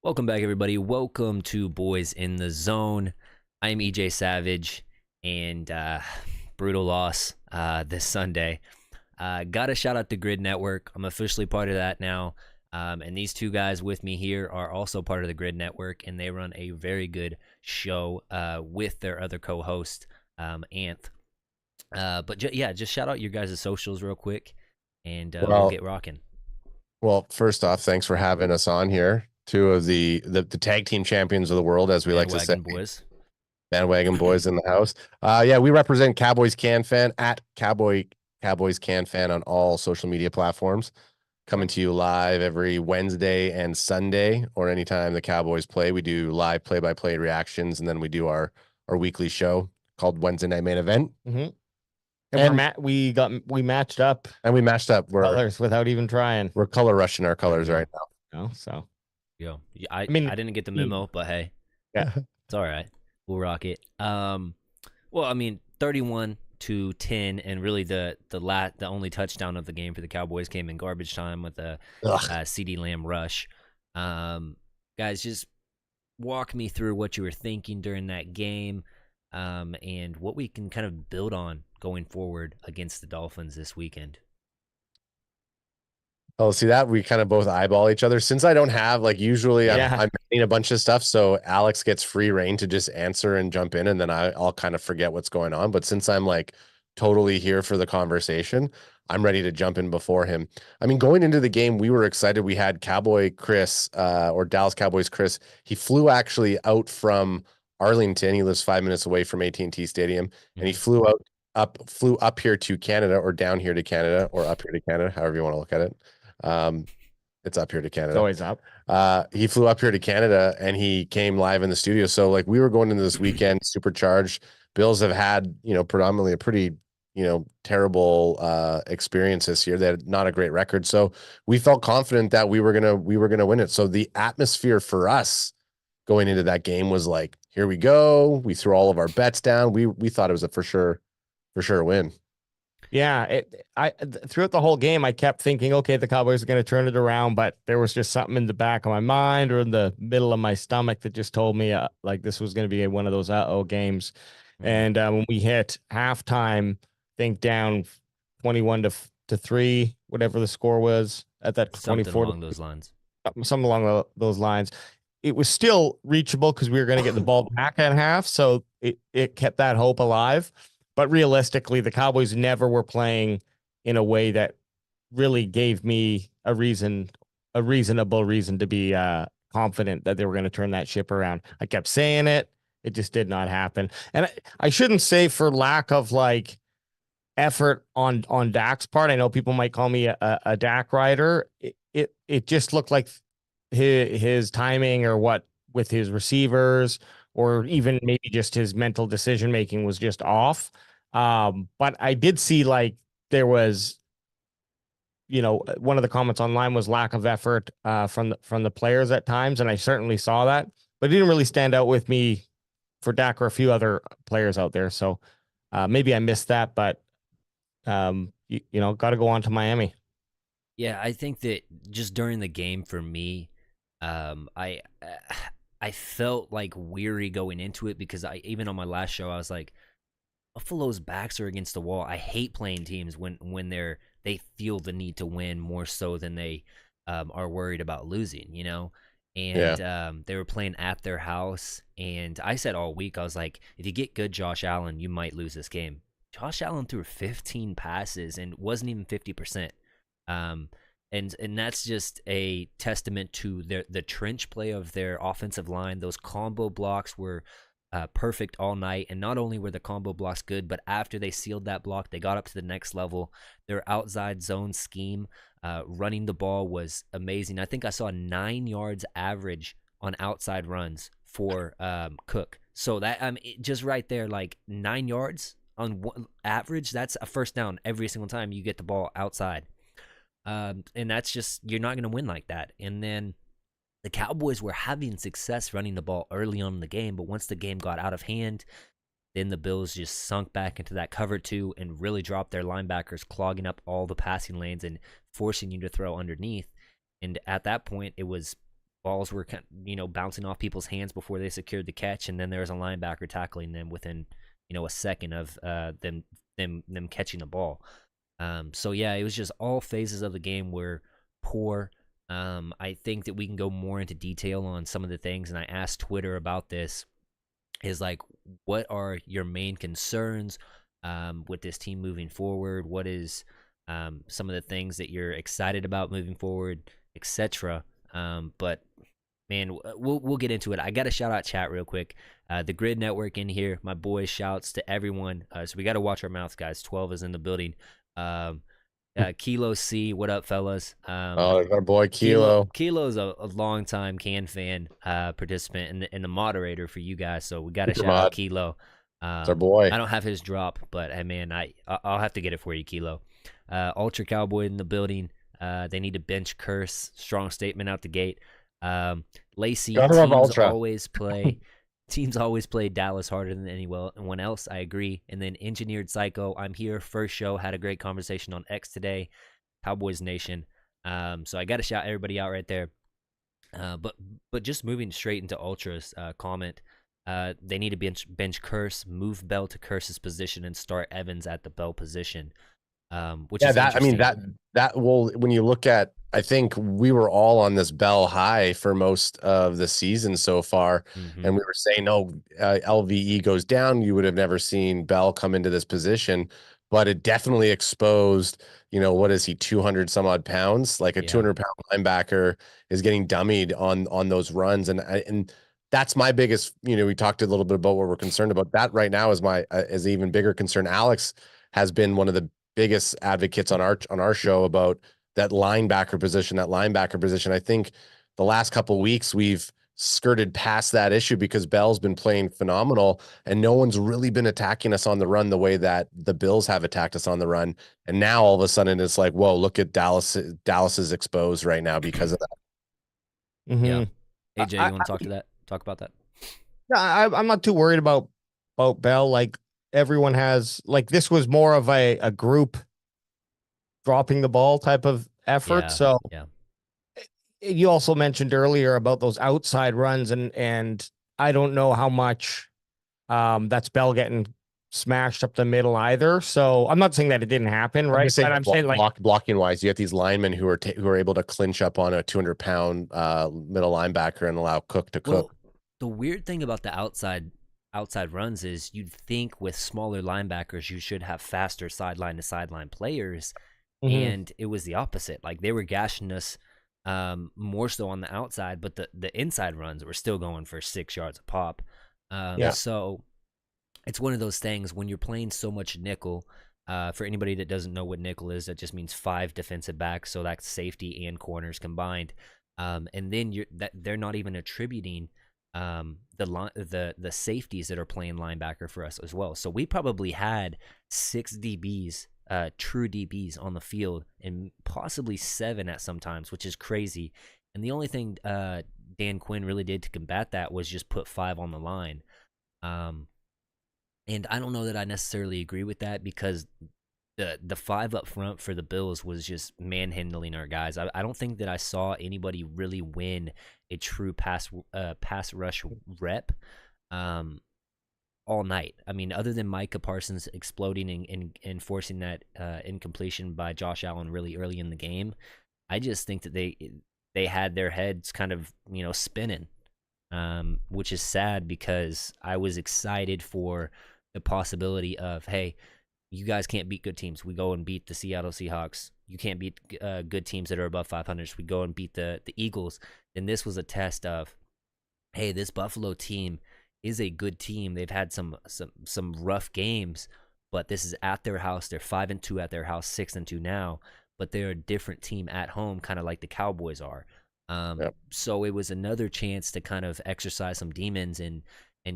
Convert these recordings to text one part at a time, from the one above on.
Welcome back, everybody. Welcome to Boys in the Zone. I'm EJ Savage, and brutal loss this Sunday. Got to shout out the Grid Network. I'm officially part of that now. And these two guys with me here are also part of the Grid Network, and they run a very good show with their other co-host, Anth. Just shout out your guys' socials real quick, and we'll get rocking. Well, first off, thanks for having us on here. Two of the tag team champions of the world, as we like to say. Bandwagon boys in the house. We represent Cowboys Canfan at Cowboys Canfan on all social media platforms. Coming to you live every Wednesday and Sunday, or anytime the Cowboys play. We do live play-by-play reactions, and then we do our weekly show called Wednesday Night Main Event. Mm-hmm. And we matched up, and we matched up colors without even trying. We're color rushing our colors right now. So I didn't get the memo, but hey, yeah, it's all right. We'll rock it. 31-10, and really the only touchdown of the game for the Cowboys came in garbage time with a CeeDee Lamb rush. Guys, just walk me through what you were thinking during that game, and what we can kind of build on going forward against the Dolphins this weekend. Oh, see that? We kind of both eyeball each other. Since I don't have, usually I'm making a bunch of stuff, so Alex gets free reign to just answer and jump in, and then I'll kind of forget what's going on. But since I'm totally here for the conversation, I'm ready to jump in before him. I mean, going into the game, we were excited. We had Cowboy Chris, or Dallas Cowboys Chris. He flew actually out from Arlington. He lives 5 minutes away from AT&T Stadium, and he flew up here to Canada, or down here to Canada, or up here to Canada, however you want to look at it. It's up here to Canada. It's always up. He flew up here to Canada, and he came live in the studio. So we were going into this weekend supercharged. Bills have had, predominantly a pretty, terrible experience this year. They had not a great record. So we felt confident that we were gonna win it. So the atmosphere for us going into that game was here we go. We threw all of our bets down. We thought it was a for sure win. Yeah, throughout the whole game, I kept thinking, okay, the Cowboys are going to turn it around, but there was just something in the back of my mind or in the middle of my stomach that just told me this was going to be one of those games. Mm-hmm. And when we hit halftime, I think down 21-3, whatever the score was at that 24 along those lines. Something along those lines. It was still reachable because we were going to get the ball back at half, so it kept that hope alive. But realistically, the Cowboys never were playing in a way that really gave me a reasonable reason to be confident that they were going to turn that ship around. I kept saying it. It just did not happen. And I shouldn't say for lack of effort on Dak's part. I know people might call me a Dak rider. It just looked like his timing or what with his receivers, or even maybe just his mental decision-making was just off. But I did see there was, one of the comments online was lack of effort from the players at times. And I certainly saw that, but it didn't really stand out with me for Dak or a few other players out there. So maybe I missed that, but got to go on to Miami. Yeah, I think that just during the game for me, I felt weary going into it because even on my last show, I was like, Buffalo's backs are against the wall. I hate playing teams when they feel the need to win more so than they are worried about losing, And they were playing at their house, and I said all week, I was like, if you get good Josh Allen, you might lose this game. Josh Allen threw 15 passes and wasn't even 50%. And that's just a testament to the trench play of their offensive line. Those combo blocks were perfect all night. And not only were the combo blocks good, but after they sealed that block, they got up to the next level. Their outside zone scheme, running the ball was amazing. I think I saw 9 yards average on outside runs for Cook. So that just right there, 9 yards on average, that's a first down every single time you get the ball outside. And that's just, you're not going to win like that. And then the Cowboys were having success running the ball early on in the game, but once the game got out of hand, then the Bills just sunk back into that cover two and really dropped their linebackers, clogging up all the passing lanes and forcing you to throw underneath. And at that point, it was balls were bouncing off people's hands before they secured the catch, and then there was a linebacker tackling them within a second of them catching the ball. So yeah, it was just all phases of the game were poor. I think that we can go more into detail on some of the things, and I asked Twitter about this. Is like, what are your main concerns with this team moving forward? What is some of the things that you're excited about moving forward, etc. But man, we'll get into it. I got to shout out chat real quick. The Grid Network in here, my boys. Shouts to everyone. So we got to watch our mouths, guys. 12 is in the building. Kilo C, what up, fellas? There's our boy Kilo. Kilo's a longtime Canfan participant and the moderator for you guys. So we got to shout out Kilo. It's our boy. I don't have his drop, but hey, man, I'll have to get it for you, Kilo. Ultra Cowboy in the building. They need to bench Curse. Strong statement out the gate. Lacey, teams always play Dallas harder than anyone else. I agree. And then Engineered Psycho, I'm here. First show, had a great conversation on X today. Cowboys Nation. So I got to shout everybody out right there. But just moving straight into Ultra's comment, they need to bench Curse, move Bell to Curse's position, and start Evans at the Bell position. Which is that will, when you look at, I think we were all on this Bell high for most of the season so far. Mm-hmm. And we were saying, no, LVE goes down. You would have never seen Bell come into this position, but it definitely exposed, what is he, 200 some odd pounds, like a 200-pound linebacker is getting dummied on those runs. And that's my biggest, we talked a little bit about what we're concerned about. That right now is is an even bigger concern. Alex has been one of the biggest advocates on our show about that linebacker position. I think the last couple of weeks we've skirted past that issue because Bell's been playing phenomenal and no one's really been attacking us on the run the way that the Bills have attacked us on the run. And now all of a sudden it's like, whoa, look at Dallas is exposed right now because of that. Mm-hmm. Yeah. AJ, you want to talk about that? Yeah, I'm not too worried about Bell. Like, everyone has, like, this was more of a group dropping the ball type of effort. So you also mentioned earlier about those outside runs, and I don't know how much that's Bell getting smashed up the middle either. So I'm not saying that it didn't happen, right? I'm saying like blocking wise, you have these linemen who are able to clinch up on a 200-pound middle linebacker and allow Cook to cook. The weird thing about the outside runs is you'd think with smaller linebackers you should have faster sideline to sideline players, and it was the opposite. Like, they were gashing us more so on the outside, but the inside runs were still going for 6 yards a pop. So it's one of those things when you're playing so much nickel. For anybody that doesn't know what nickel is, that just means 5 defensive backs, so that's safety and corners combined. And then they're not even attributing the safeties that are playing linebacker for us as well. So we probably had 6 DBs, true DBs on the field, and possibly 7 at some times, which is crazy. And the only thing Dan Quinn really did to combat that was just put 5 on the line. And I don't know that I necessarily agree with that, because the 5 up front for the Bills was just manhandling our guys. I don't think that I saw anybody really win a true pass rush rep all night. I mean, other than Micah Parsons exploding and forcing that incompletion by Josh Allen really early in the game, I just think that they had their heads kind of spinning, which is sad, because I was excited for the possibility of, hey, you guys can't beat good teams. We go and beat the Seattle Seahawks. You can't beat good teams that are above 500. So we go and beat the Eagles. And this was a test of, hey, this Buffalo team is a good team. They've had some rough games, but this is at their house. They're 5-2 at their house, 6-2 now. But they're a different team at home, kind of like the Cowboys are. So it was another chance to kind of exercise some demons and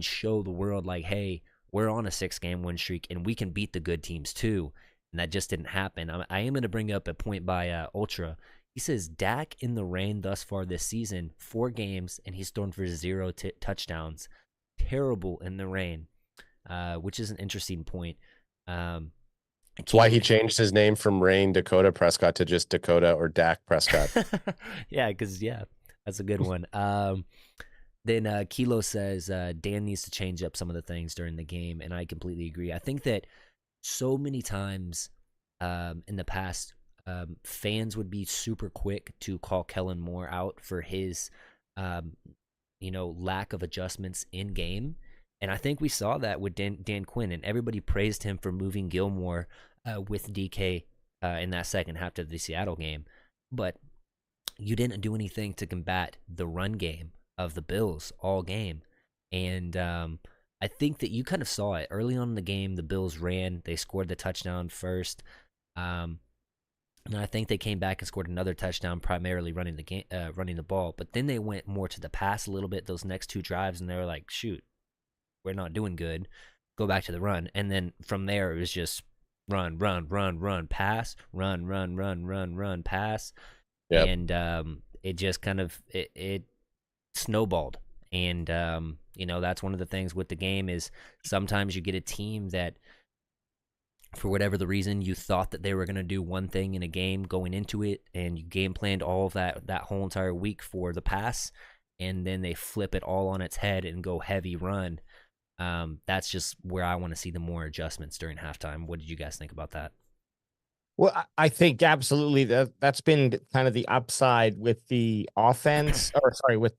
show the world, like, hey, we're on a 6-game win streak, and we can beat the good teams too. And that just didn't happen. I am going to bring up a point by Ultra. He says Dak in the rain thus far this season, 4 games, and he's thrown for 0 touchdowns. Terrible in the rain, which is an interesting point. That's why he changed his name from Rain Dakota Prescott to just Dakota or Dak Prescott. Yeah, because That's a good one. Then Kilo says Dan needs to change up some of the things during the game, and I completely agree. I think that so many times in the past, fans would be super quick to call Kellen Moore out for his, um, lack of adjustments in game. And I think we saw that with Dan Quinn, and everybody praised him for moving Gilmore with DK in that second half of the Seattle game. But you didn't do anything to combat the run game of the Bills all game. And I think that you kind of saw it early on in the game. The Bills ran, they scored the touchdown first. And I think they came back and scored another touchdown, primarily running the ball. But then they went more to the pass a little bit those next two drives, and they were like, "Shoot, we're not doing good. Go back to the run." And then from there, it was just run, pass, run, pass. Yep. And it just kind of it snowballed. And that's one of the things with the game is sometimes you get a team that, for whatever the reason, you thought that they were going to do one thing in a game going into it, and you game planned all of that whole entire week for the pass, and then they flip it all on its head and go heavy run. That's just where I want to see the more adjustments during halftime. What did you guys think about that? Well, I think absolutely that's been kind of the upside with the offense, or sorry, with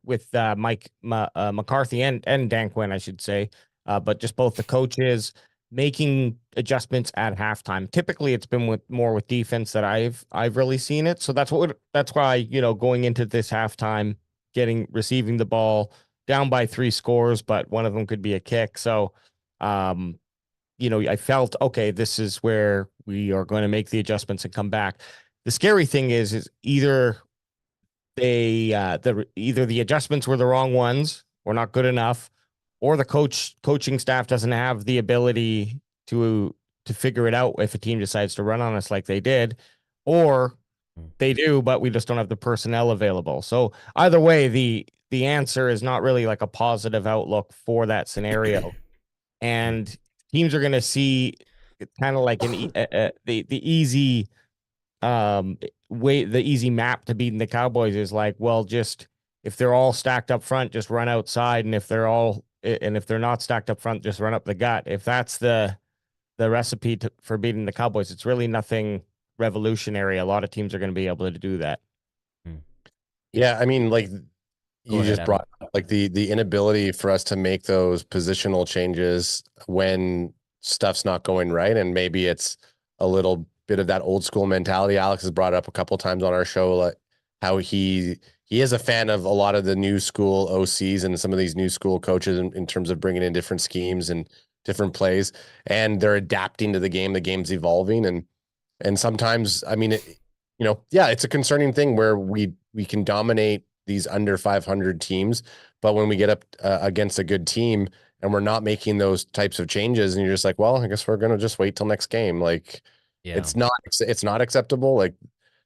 Mike McCarthy and Dan Quinn, I should say, but just both the coaches making adjustments at halftime. Typically, it's been more with defense that I've really seen it. So that's why going into this halftime, receiving the ball down by 3 scores, but one of them could be a kick. So, I felt, okay, this is where we are going to make the adjustments and come back. The scary thing is either either the adjustments were the wrong ones or not good enough, or the coaching staff doesn't have the ability to figure it out if a team decides to run on us like they did, or they do, but we just don't have the personnel available. So either way, the answer is not really like a positive outlook for that scenario. And teams are going to see kind of like the easy way, the easy map to beating the Cowboys is like, well, just if they're all stacked up front, just run outside, and if they're not stacked up front, just run up the gut. If that's the recipe for beating the Cowboys, it's really nothing revolutionary. A lot of teams are going to be able to do that. Yeah, I mean, like you just brought up, like the inability for us to make those positional changes when stuff's not going right, and maybe it's a little bit of that old school mentality. Alex has brought up a couple times on our show, like how he is a fan of a lot of the new school OCs and some of these new school coaches in terms of bringing in different schemes and different plays, and they're adapting to the game. The game's evolving, and sometimes, I mean, it's a concerning thing where we can dominate these under 500 teams, but when we get up against a good team and we're not making those types of changes, and you're just like, well, I guess we're gonna just wait till next game. Like, it's not acceptable. Like,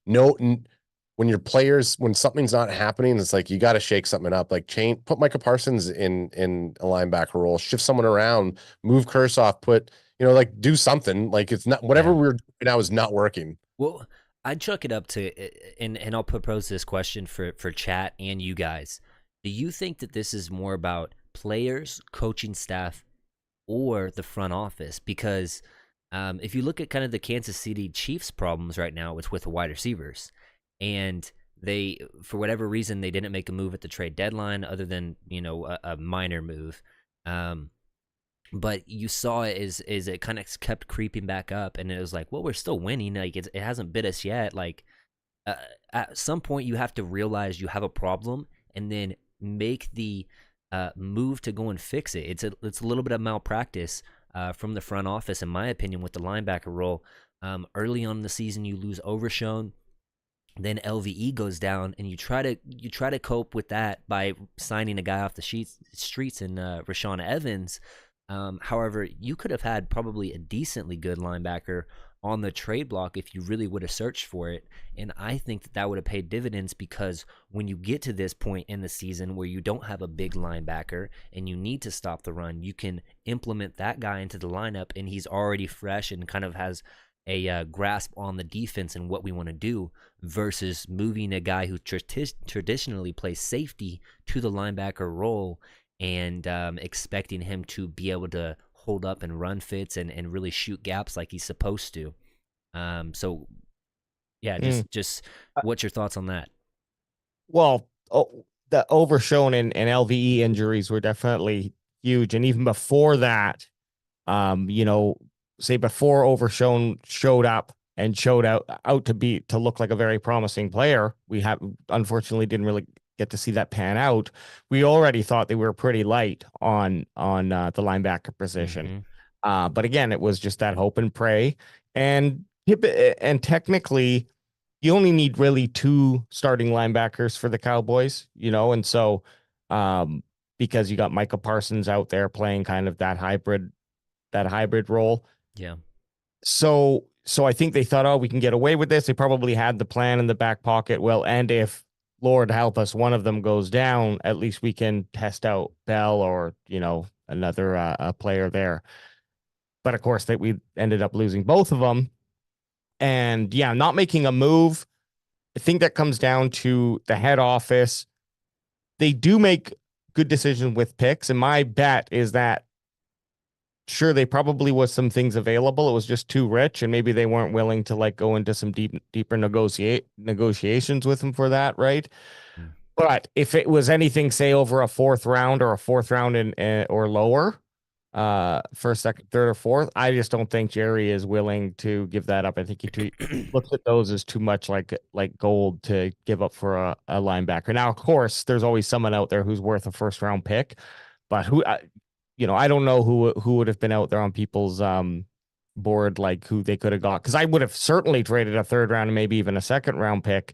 when something's not happening, it's like you got to shake something up. Like, put Micah Parsons in a linebacker role, shift someone around, move Kursoff, do something. Like, it's not whatever we're doing now is not working. Well, I'd chuck it up to, and I'll propose this question for chat and you guys. Do you think that this is more about players, coaching staff, or the front office? Because if you look at kind of the Kansas City Chiefs problems right now, it's with the wide receivers. And they, for whatever reason, they didn't make a move at the trade deadline other than, a minor move. But you saw it as it kind of kept creeping back up, and it was like, well, we're still winning. Like, it hasn't bit us yet. Like, at some point, you have to realize you have a problem, and then make the move to go and fix it. It's a little bit of malpractice from the front office, in my opinion, with the linebacker role. Early on in the season, you lose Overshown. Then LVE goes down, and you try to cope with that by signing a guy off the streets in Rashawn Evans. However, you could have had probably a decently good linebacker on the trade block if you really would have searched for it. And I think that would have paid dividends, because when you get to this point in the season where you don't have a big linebacker and you need to stop the run, you can implement that guy into the lineup, and he's already fresh and kind of has a grasp on the defense and what we want to do, versus moving a guy who traditionally plays safety to the linebacker role and expecting him to be able to hold up and run fits and really shoot gaps like he's supposed to. So yeah, just what's your thoughts on that? Well, the Overshown and LVE injuries were definitely huge, and even before that, say before Overshown showed up and showed out to look like a very promising player, we unfortunately didn't really get to see that pan out. We already thought they were pretty light on the linebacker position. But again, it was just that hope and pray, and technically you only need really 2 starting linebackers for the Cowboys, and so because you got Micah Parsons out there playing kind of that hybrid role. Yeah. So I think they thought, oh, we can get away with this. They probably had the plan in the back pocket. Well, and if, Lord help us, one of them goes down, at least we can test out Bell or, another a player there. But of course, that we ended up losing both of them. And yeah, not making a move. I think that comes down to the head office. They do make good decisions with picks. And my bet is that, sure, they probably was some things available. It was just too rich, and maybe they weren't willing to go into some deeper negotiations with them for that, right? But if it was anything, say over a 4th round or a 4th round or lower, first, second, third, or fourth, I just don't think Jerry is willing to give that up. I think he looks at those as too much like gold to give up for a linebacker. Now, of course, there's always someone out there who's worth a 1st round pick, but who, I don't know who would have been out there on people's board, like who they could have got, because I would have certainly traded a 3rd round and maybe even a 2nd round pick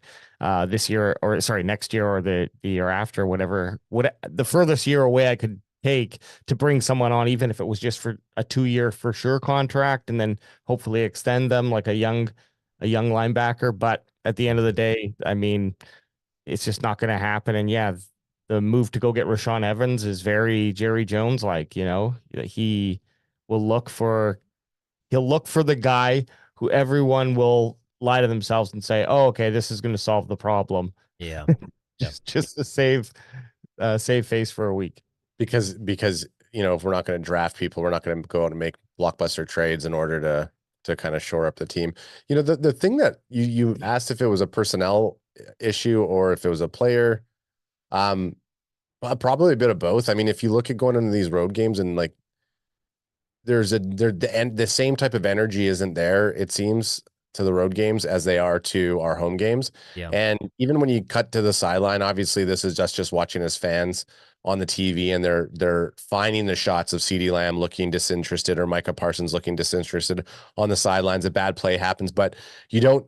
this year, or sorry, next year, or the year after, whatever. The furthest year away I could take to bring someone on, even if it was just for a 2-year for sure contract, and then hopefully extend them like a young linebacker. But at the end of the day, I mean, it's just not going to happen. And yeah, the move to go get Rashaan Evans is very Jerry Jones like. He will look for the guy who everyone will lie to themselves and say, oh, okay, this is going to solve the problem. Yeah. just to save face for a week. Because if we're not going to draft people, we're not going to go out and make blockbuster trades in order to kind of shore up the team. The thing that you asked if it was a personnel issue or if it was a player, probably a bit of both. I mean, if you look at going into these road games and like the same type of energy isn't there, it seems, to the road games as they are to our home games. Yeah. And even when you cut to the sideline, obviously this is just watching as fans on the TV, and they're finding the shots of CeeDee Lamb looking disinterested or Micah Parsons looking disinterested on the sidelines. A bad play happens, but you don't,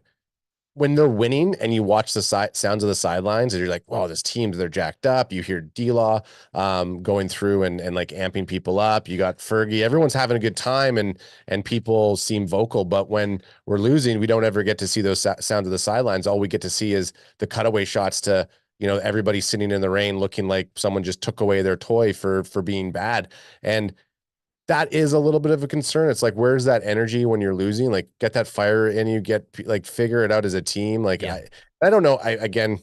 when they're winning and you watch the sounds of the sidelines and you're like, wow, this team, they're jacked up. You hear D-Law going through and like amping people up. You got Fergie, everyone's having a good time and people seem vocal. But when we're losing, we don't ever get to see those sounds of the sidelines. All we get to see is the cutaway shots to, everybody sitting in the rain looking like someone just took away their toy for being bad. And that is a little bit of a concern. It's like, where's that energy when you're losing? Like, get that fire in you, figure it out as a team. Like, yeah. I don't know. Again,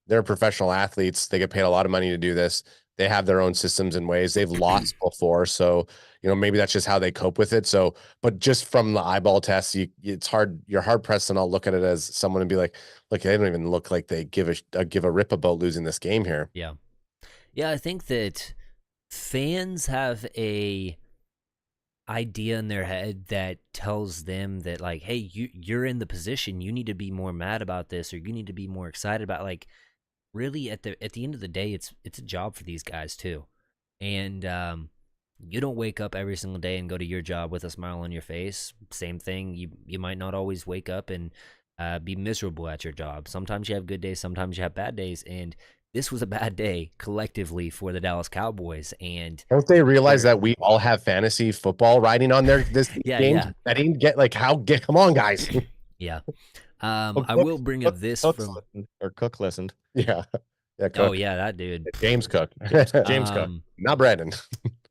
they're professional athletes. They get paid a lot of money to do this. They have their own systems and ways. They've lost before. So, maybe that's just how they cope with it. So, but just from the eyeball test, it's hard. You're hard pressed to not look at it as someone and be like, look, they don't even look like they give a rip about losing this game here. Yeah. Yeah. I think that fans have a idea in their head that tells them that, like, hey, you're in the position, you need to be more mad about this, or you need to be more excited about, like, really at the end of the day, it's a job for these guys too. And you don't wake up every single day and go to your job with a smile on your face. Same thing, you might not always wake up and be miserable at your job. Sometimes you have good days, sometimes you have bad days, and this was a bad day collectively for the Dallas Cowboys. And don't they realize that we all have fantasy football riding on this game? Betting, come on, guys. Yeah. I will bring up this from Cook listened. Yeah. Yeah. Cook. Oh yeah, that dude. James Cook. James Cook. Not Brandon.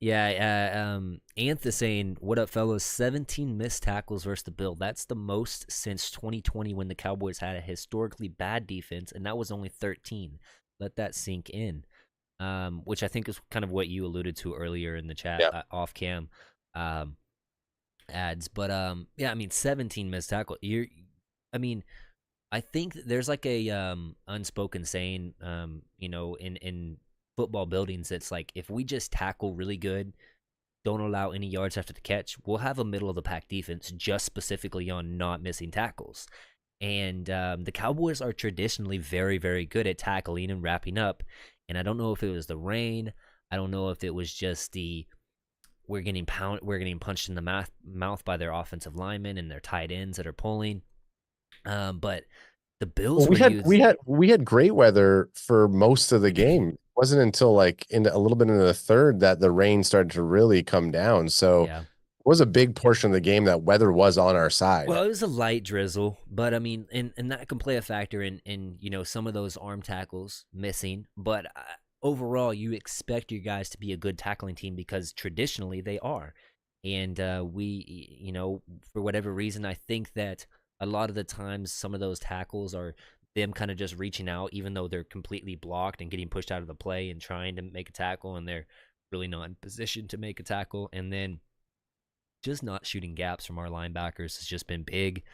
Yeah. Anth saying, "What up, fellas? 17 missed tackles versus the Bill. That's the most since 2020 when the Cowboys had a historically bad defense, and that was only 13. Let that sink in." Which I think is kind of what you alluded to earlier in the chat, Yeah. off cam ads. But yeah, I mean, 17 missed tackle. I mean, I think there's like a unspoken saying, in football buildings, it's like if we just tackle really good, don't allow any yards after the catch, we'll have a middle of the pack defense just specifically on not missing tackles. And the Cowboys are traditionally very, very good at tackling and wrapping up. And I don't know if it was the rain. I don't know if it was just we're getting punched in the mouth by their offensive linemen and their tight ends that are pulling. But the Bills we had great weather for most of the game. It wasn't until like a little bit into the third that the rain started to really come down. So yeah. it was a big portion of the game that weather was on our side. Well, it was a light drizzle, but I mean, and that can play a factor in some of those arm tackles missing. But overall, you expect your guys to be a good tackling team because traditionally they are. And we, for whatever reason, I think that a lot of the times some of those tackles are them kind of just reaching out, even though they're completely blocked and getting pushed out of the play and trying to make a tackle, and they're really not in position to make a tackle. And then just not shooting gaps from our linebackers has just been big.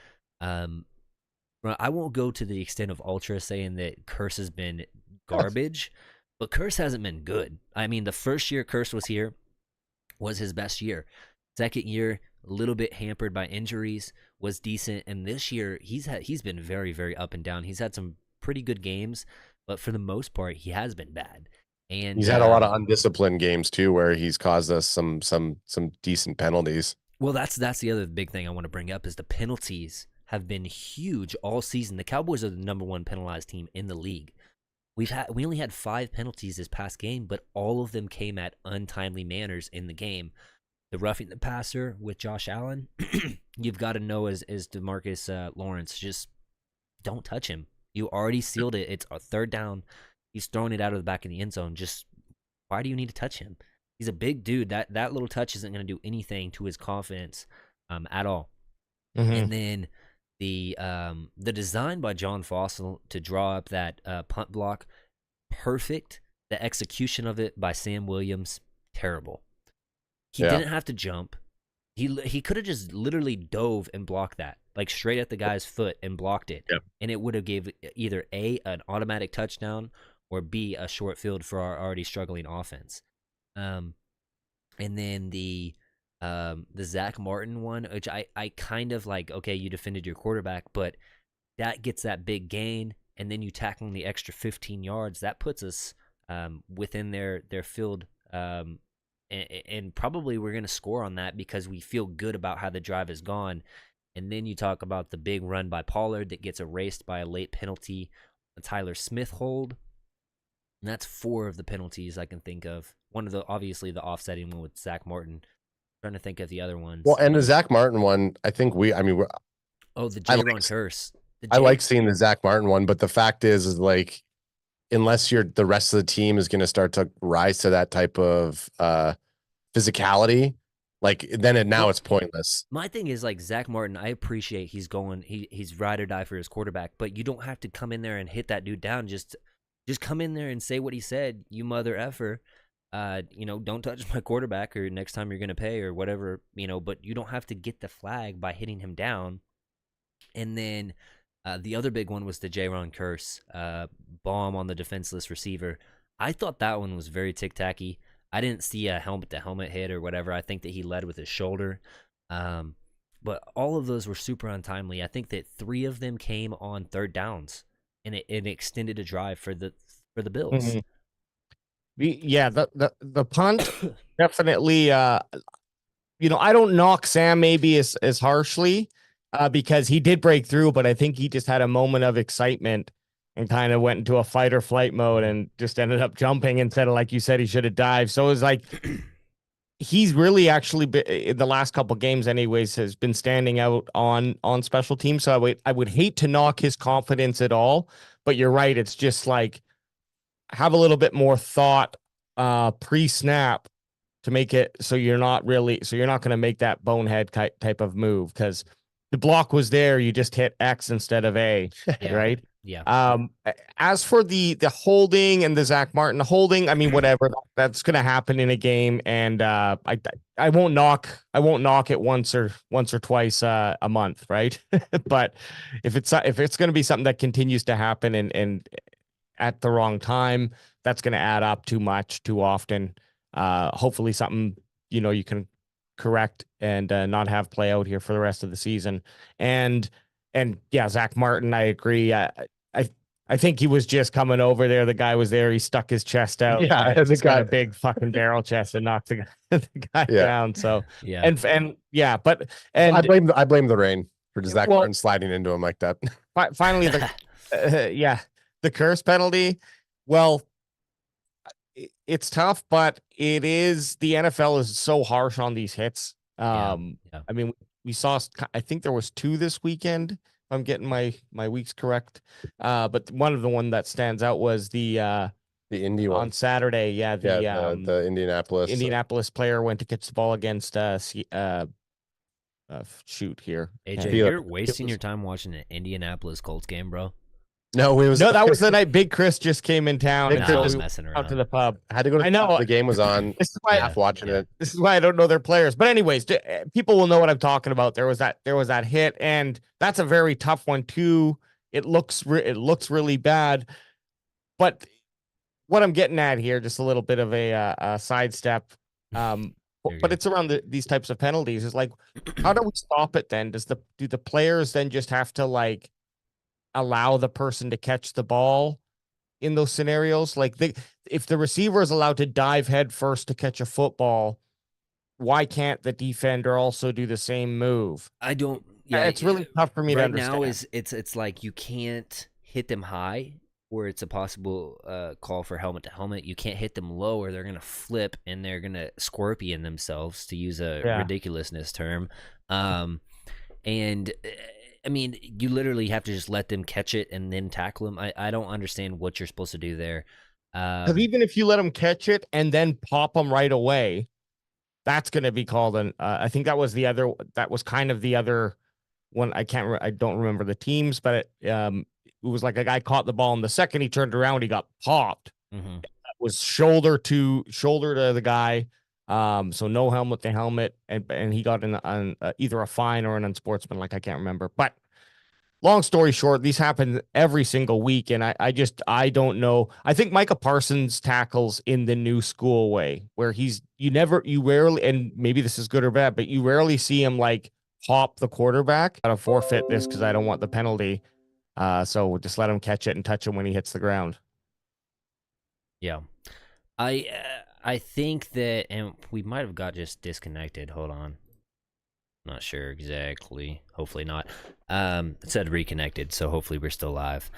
I won't go to the extent of Ultra saying that Curse has been garbage, but Curse hasn't been good. I mean, the first year Curse was here was his best year. Second year, a little bit hampered by injuries, was decent. And this year, he's been very, very up and down. He's had some pretty good games, but for the most part, he has been bad. And he's had a lot of undisciplined games too, where he's caused us some decent penalties. Well, that's the other big thing I want to bring up is the penalties have been huge all season. The Cowboys are the number one penalized team in the league. We only had 5 penalties this past game, but all of them came at untimely manners in the game. The roughing the passer with Josh Allen, you've got to know as DeMarcus Lawrence, just don't touch him. You already sealed it. It's a third down. He's throwing it out of the back of the end zone. Just why do you need to touch him? He's a big dude. That little touch isn't going to do anything to his confidence at all. Mm-hmm. And then the design by John Fossil to draw up that punt block, perfect. The execution of it by Sam Williams, terrible. He didn't have to jump. He could have just literally dove and blocked that, like straight at the guy's foot and blocked it. Yep. And it would have gave either A, an automatic touchdown, or B, a short field for our already struggling offense. And then the Zach Martin one, which I kind of like, okay, you defended your quarterback, but that gets that big gain, and then you tackling the extra 15 yards. That puts us within their field, and probably we're going to score on that because we feel good about how the drive has gone. And then you talk about the big run by Pollard that gets erased by a late penalty, a Tyler Smith hold. And that's 4 of the penalties I can think of. One of the, obviously, the offsetting one with Zach Martin. I'm trying to think of the other ones. Well, and the Zach Martin one, I think the J-Ron curse. I like seeing the Zach Martin one, but the fact is like, unless the rest of the team is going to start to rise to that type of physicality, like then it's pointless. My thing is like Zach Martin, I appreciate he's ride or die for his quarterback, but you don't have to come in there and hit that dude down. Just come in there and say what he said, you mother effer. Don't touch my quarterback, or next time you're going to pay, or whatever, but you don't have to get the flag by hitting him down. And then the other big one was the J-Ron curse, bomb on the defenseless receiver. I thought that one was very tic-tacky. I didn't see a helmet-to-helmet hit or whatever. I think that he led with his shoulder. But all of those were super untimely. I think that 3 of them came on third downs, and it extended a drive for the Bills. Mm-hmm. The punt definitely. I don't knock Sam maybe as harshly because he did break through, but I think he just had a moment of excitement and kind of went into a fight or flight mode and just ended up jumping instead of, like you said, he should have dived. So it was like he's really actually in the last couple games anyways has been standing out on special teams. So I would hate to knock his confidence at all, but you're right. It's just like have a little bit more thought pre-snap to make it so you're not going to make that bonehead type of move, because the block was there. You just hit X instead of A, right? Yeah. As for the holding and the Zach Martin holding, I mean, whatever, that's going to happen in a game, and I won't knock it once or twice a month, right? But if it's going to be something that continues to happen and at the wrong time, that's going to add up too much too often. Hopefully something, you can correct and not have play out here for the rest of the season. And yeah, Zach Martin, I agree. I think he was just coming over there. The guy was there. He stuck his chest out. Yeah, he's got a big fucking barrel chest and knocked the guy down. So yeah, and yeah, but I blame the rain for Zach Martin sliding into him like that. Finally, the curse penalty. Well, it's tough, but it is, the NFL is so harsh on these hits. I mean, we saw, I think there was 2 this weekend, if I'm getting my weeks correct. But one of the one that stands out was the Indy one on Saturday. The Indianapolis player went to catch the ball against shoot here. AJ, you're wasting your time watching an Indianapolis Colts game, bro. No, that was the night Big Chris just came in town. I was messing around. Out to the pub. I had to go to the game was on. This is why half watching it. This is why I don't know their players. But anyways, people will know what I'm talking about. There was that hit, and that's a very tough one too. It looks really bad. But what I'm getting at here, just a little bit of a sidestep. But it's around these types of penalties. Is like, how do we stop it then? Do the players then just have to like allow the person to catch the ball in those scenarios? Like, if the receiver is allowed to dive head first to catch a football, why can't the defender also do the same move? I don't. Yeah, it's really tough for me to understand. Right now it's like you can't hit them high, or it's a possible call for helmet to helmet. You can't hit them low, or they're gonna flip and they're gonna scorpion themselves, to use a ridiculousness term. And I mean, you literally have to just let them catch it and then tackle them. I don't understand what you're supposed to do there. Because even if you let them catch it and then pop them right away, that's going to be called an. I think that was kind of the other one. I don't remember the teams, but it was like a guy caught the ball, and the second he turned around, he got popped. Mm-hmm. It was shoulder to the guy. So no helmet to helmet, and he got on either a fine or an unsportsmanlike. I can't remember. But long story short, these happen every single week, and I don't know. I think Micah Parsons tackles in the new school way, where you rarely, and maybe this is good or bad, but you rarely see him like pop the quarterback. I gotta forfeit this because I don't want the penalty. So just let him catch it and touch him when he hits the ground. Yeah, I think that, and we might have got just disconnected. Hold on. Not sure exactly. Hopefully not. It said reconnected, so hopefully we're still live.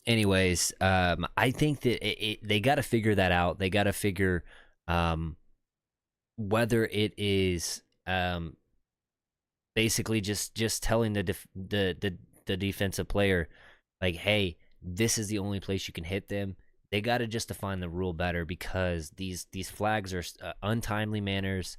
Anyways, I think that they got to figure that out. They got to figure whether it is basically just telling the defensive player, like, hey, this is the only place you can hit them. They got to just define the rule better, because these flags are untimely manners,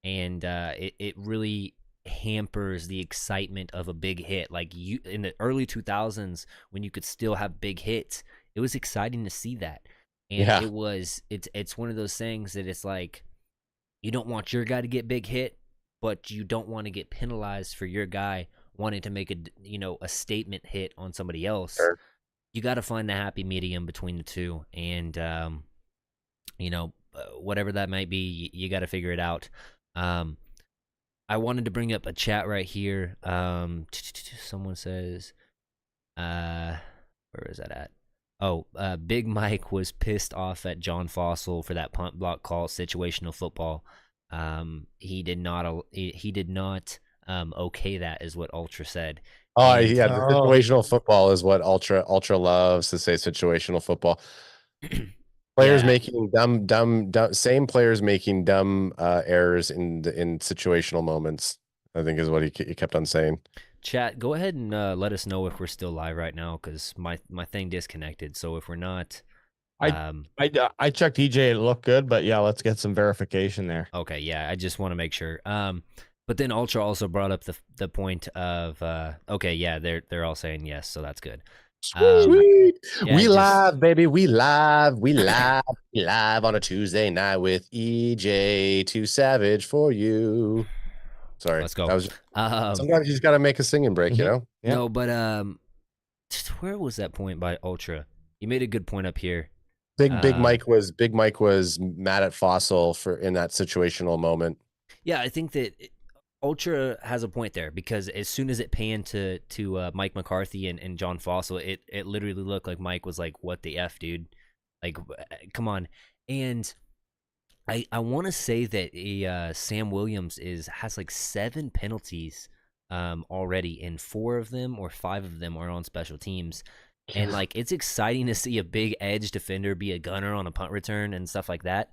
and it really hampers the excitement of a big hit. Like, you in the early 2000s, when you could still have big hits, it was exciting to see that. And it's one of those things that it's like, you don't want your guy to get big hit, but you don't want to get penalized for your guy wanting to make a statement hit on somebody else. Sure. You got to find the happy medium between the two, and whatever that might be, you got to figure it out. I wanted to bring up a chat right here. Someone says, where is that at? Oh, Big Mike was pissed off at John Fossil for that punt block call, situational football. He did not. He did not okay that, is what Ultra said. Oh, yeah, the situational football is what Ultra loves to say. Situational football. Players making dumb same players making dumb errors in situational moments, I think, is what he kept on saying. Chat, go ahead and let us know if we're still live right now, because my thing disconnected. So if we're not, I checked EJ, it looked good, but yeah, let's get some verification there. Okay, yeah, I just want to make sure. But then Ultra also brought up the point of okay, yeah, they're all saying yes, so that's good. Sweet. Yeah, We just live, baby. We live. We live. We live on a Tuesday night with EJ Too Savage for you. Sorry. let's go. That was Um, sometimes you just gotta make a singing break, you know? Yeah. no, but where was that point by Ultra? You made a good point up here. Big Mike was mad at Fossil for in that situational moment. Yeah, I think that Ultra has a point there because as soon as it panned to Mike McCarthy and John Fossil, it literally looked like Mike was like, "What the f, dude? Like, come on." And I want to say that Sam Williams has like 7 penalties already, and 4 of them or 5 of them are on special teams. And like it's exciting to see a big edge defender be a gunner on a punt return and stuff like that.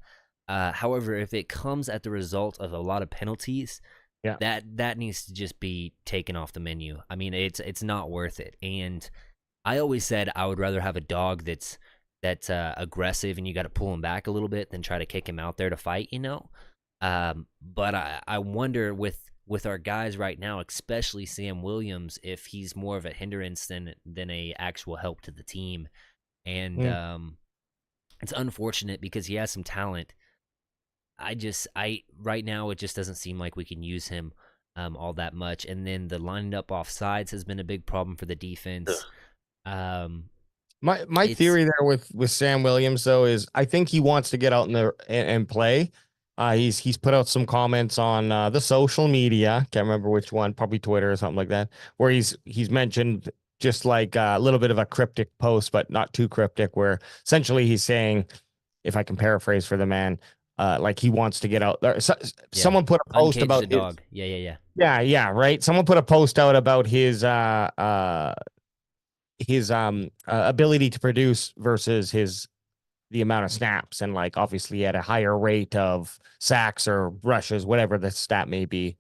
However, if it comes at the result of a lot of penalties, Yeah. that needs to just be taken off the menu. I mean, it's not worth it. And I always said I would rather have a dog that's aggressive and you got to pull him back a little bit than try to kick him out there to fight, you know. But I wonder with our guys right now, especially Sam Williams, if he's more of a hindrance than a actual help to the team. And it's unfortunate because he has some talent. I right now it just doesn't seem like we can use him all that much. And then the lining up off sides has been a big problem for the defense. My theory there with Sam Williams though is I think he wants to get out in there and play. He's put out some comments on the social media. Can't remember which one, probably Twitter or something like that, where he's mentioned just like a little bit of a cryptic post, but not too cryptic, where essentially he's saying, if I can paraphrase for the man, like he wants to get out there. Someone put a post Uncage about the dog. Yeah. Yeah, right. Someone put a post out about his ability to produce versus the amount of snaps, and like obviously at a higher rate of sacks or rushes, whatever the stat may be.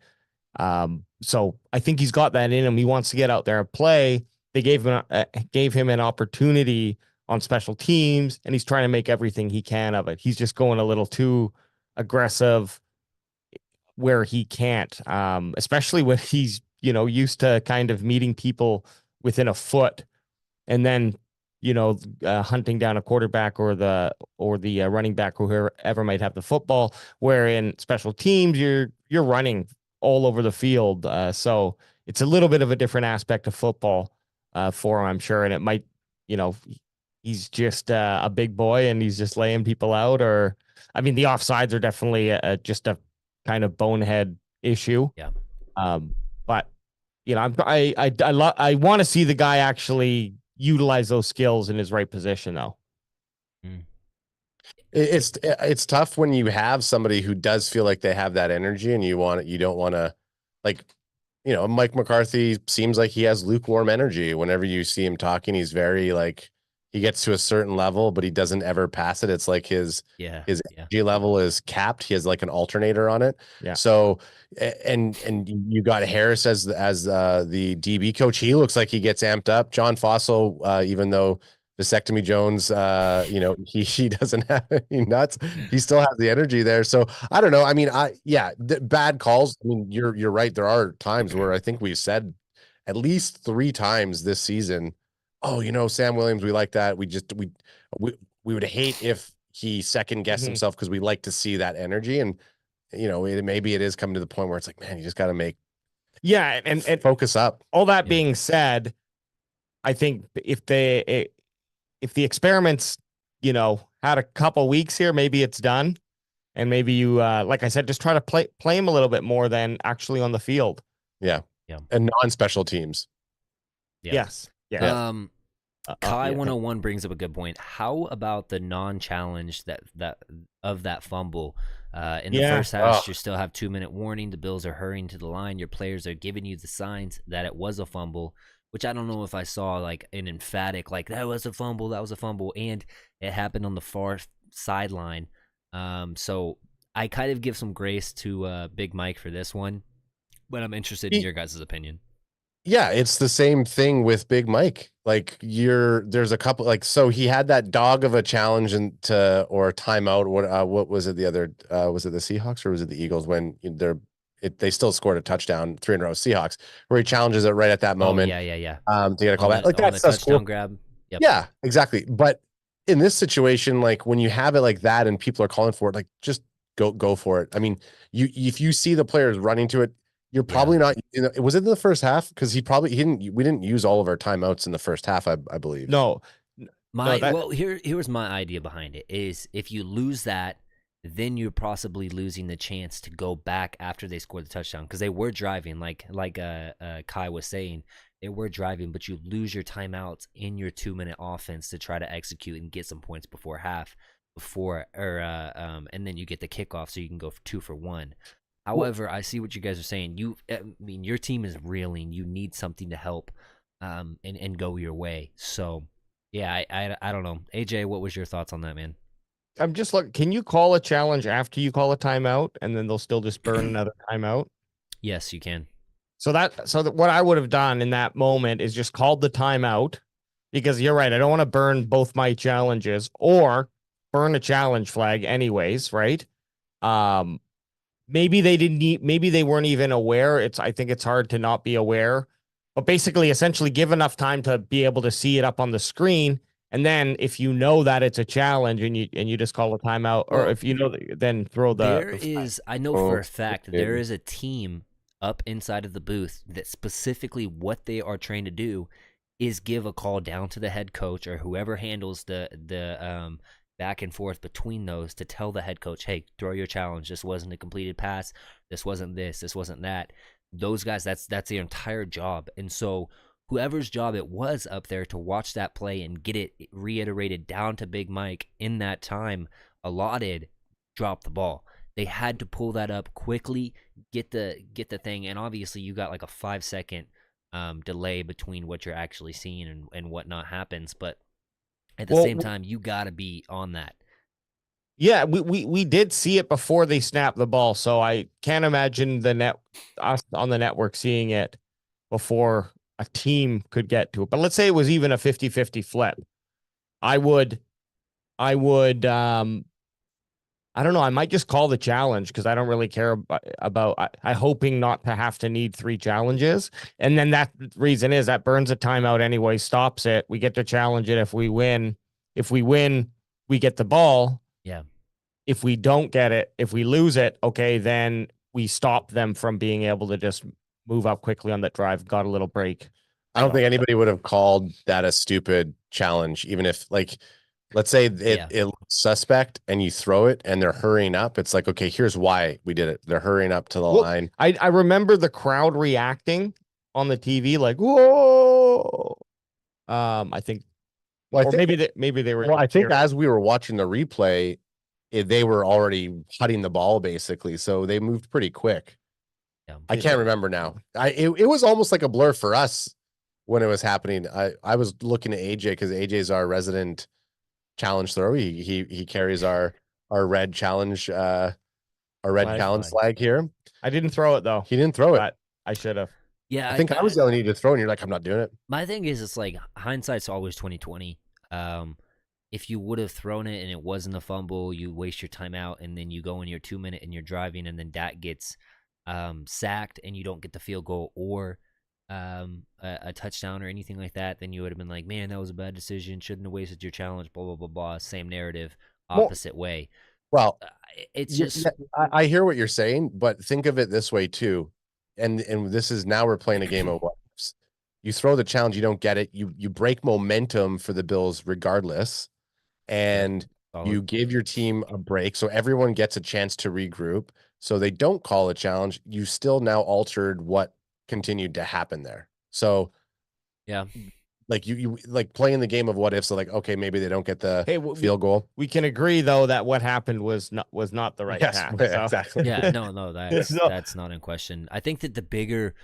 So I think he's got that in him. He wants to get out there and play. They gave him an opportunity on special teams, and he's trying to make everything he can of it. He's just going a little too aggressive where he can't, especially when he's used to kind of meeting people within a foot, and then hunting down a quarterback or the running back or whoever might have the football. Where in special teams, you're running all over the field. So it's a little bit of a different aspect of football for him, I'm sure. And it might, he's just a big boy and he's just laying people out. Or, I mean, the offsides are definitely just a kind of bonehead issue. Yeah. But I want to see the guy actually utilize those skills in his right position, though. It's tough when you have somebody who does feel like they have that energy and you don't want to, like, Mike McCarthy seems like he has lukewarm energy. Whenever you see him talking, he's very like, he gets to a certain level, but he doesn't ever pass it. It's like his energy level is capped. He has like an alternator on it. Yeah. So, and you got Harris as the DB coach. He looks like he gets amped up. John Fossil, even though Vasectomy Jones, he doesn't have any nuts. He still has the energy there. So I don't know. I mean, bad calls. I mean, you're right. There are times where I think we've said at least 3 times this season, oh, Sam Williams, we like that. We would hate if he second guessed himself because we like to see that energy. And, maybe it is coming to the point where it's like, man, you just got to make. Yeah. And focus up. All that being said, I think if the experiments, had a couple weeks here, maybe it's done. And maybe you, like I said, just try to play him a little bit more than actually on the field. Yeah. And non-special teams. Yeah. Yes. Yeah. Kai 101 brings up a good point. How about the non-challenge that fumble? In the first half, you still have 2-minute warning. The Bills are hurrying to the line. Your players are giving you the signs that it was a fumble, which I don't know if I saw like an emphatic, like that was a fumble, and it happened on the far sideline. So I kind of give some grace to Big Mike for this one, but I'm interested in your guys' opinion. Yeah, it's the same thing with Big Mike. Like there's a couple like so he had that dog of a challenge or a timeout. What was it the other was it the Seahawks or was it the Eagles when they still scored a touchdown 3 in a row Seahawks where he challenges it right at that Oh moment yeah. to get a call back. Like On the that's touchdown cool. grab. Yep. Yeah, exactly. But in this situation, like when you have it like that and people are calling for it, like just go for it. I mean, if you see the players running to it, you're probably not. Was it in the first half? Because he didn't. We didn't use all of our timeouts in the first half, I believe. No, Here's my idea behind it is if you lose that, then you're possibly losing the chance to go back after they scored the touchdown because they were driving, like Kai was saying, they were driving, but you lose your timeouts in your 2-minute offense to try to execute and get some points before half, and then you get the kickoff so you can go for 2 for 1. However, I see what you guys are saying. I mean, your team is reeling. You need something to help, and go your way. So, yeah, I don't know. AJ, what was your thoughts on that, man? I'm just like, can you call a challenge after you call a timeout, and then they'll still just burn another timeout? Yes, you can. So what I would have done in that moment is just called the timeout, because you're right. I don't want to burn both my challenges or burn a challenge flag anyways, right? Maybe maybe they weren't even aware. I think it's hard to not be aware, but basically essentially give enough time to be able to see it up on the screen. And then if you know that it's a challenge and you just call a timeout, or if you know, then throw I know for a fact there is a team up inside of the booth that specifically what they are trained to do is give a call down to the head coach or whoever handles the back and forth between those to tell the head coach, hey, throw your challenge. This wasn't a completed pass. This wasn't this. This wasn't that. Those guys, that's their entire job. And so whoever's job it was up there to watch that play and get it reiterated down to Big Mike in that time allotted, drop the ball. They had to pull that up quickly, get the thing, and obviously you got like a 5-second delay between what you're actually seeing and what not happens, but at the same time, you got to be on that. Yeah, we did see it before they snapped the ball, so I can't imagine us on the network seeing it before a team could get to it. But let's say it was even a 50-50 flip. I don't know. I might just call the challenge because I don't really care about I hoping not to have to need 3 challenges. And then that reason is that burns a timeout anyway, stops it. We get to challenge it if we win. If we win, we get the ball. Yeah. If we don't get it, if we lose it, okay, then we stop them from being able to just move up quickly on that drive. Got a little break. I don't think anybody would have called that a stupid challenge, even if like, let's say it looks suspect and you throw it and they're hurrying up. It's like, okay, here's why we did it. They're hurrying up to the line. I remember the crowd reacting on the TV like, whoa. I think, maybe they were. Well, I think as we were watching the replay, they were already putting the ball basically, so they moved pretty quick. Yeah. I can't remember now. It was almost like a blur for us when it was happening. I was looking at AJ because AJ's our resident challenge thrower. He carries our red challenge flag here. I didn't throw it though. He didn't throw it. I should have. Yeah, I think I was yelling at you to throw, and you're like, I'm not doing it. My thing is, it's like hindsight's always 20/20. If you would have thrown it and it wasn't a fumble, you waste your time out, and then you go in your 2-minute and you're driving, and then Dak gets sacked and you don't get the field goal or a touchdown or anything like that, then you would have been like, man, that was a bad decision. Shouldn't have wasted your challenge, blah, blah, blah, blah. Same narrative, opposite way. Well, it's just... I hear what you're saying, but think of it this way too. And this is now we're playing a game of what ifs. You throw the challenge, you don't get it. You break momentum for the Bills regardless. And you give your team a break. So everyone gets a chance to regroup. So they don't call a challenge. You still now altered what continued to happen there. So yeah, like you like playing the game of what ifs. So like, okay, maybe they don't get the field goal. We can agree though that what happened was not the right path. So. Exactly. Yeah, no, that's not in question. I think that the bigger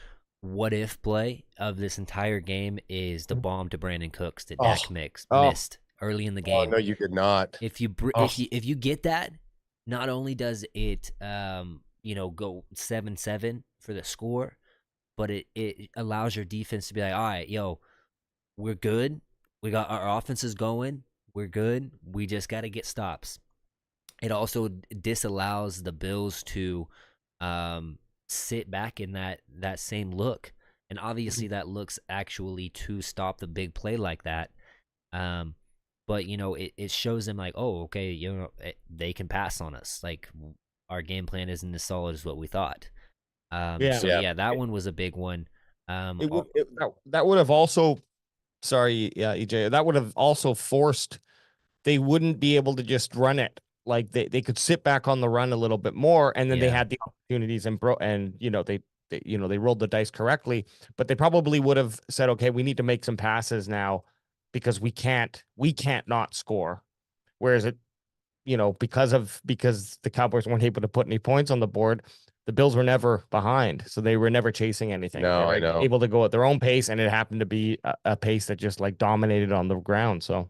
what if play of this entire game is the bomb to Brandon Cooks that Dak missed early in the game. Oh, no, you did not. If you get that, not only does it go 7-7 for the score, but it allows your defense to be like, all right, yo, we're good. We got our offenses going. We're good. We just got to get stops. It also disallows the Bills to sit back in that same look, and obviously that looks actually to stop the big play like that. But it shows them like, oh, okay, they can pass on us. Like our game plan isn't as solid as what we thought. So that one was a big one. That would have also, sorry, EJ, that would have also forced, they wouldn't be able to just run it. Like they could sit back on the run a little bit more, and then they had the opportunities and they rolled the dice correctly, but they probably would have said, okay, we need to make some passes now because we can't not score. Whereas because the Cowboys weren't able to put any points on the board, the Bills were never behind, so they were never chasing anything. No, they I know. Able to go at their own pace, and it happened to be a pace that just like dominated on the ground. So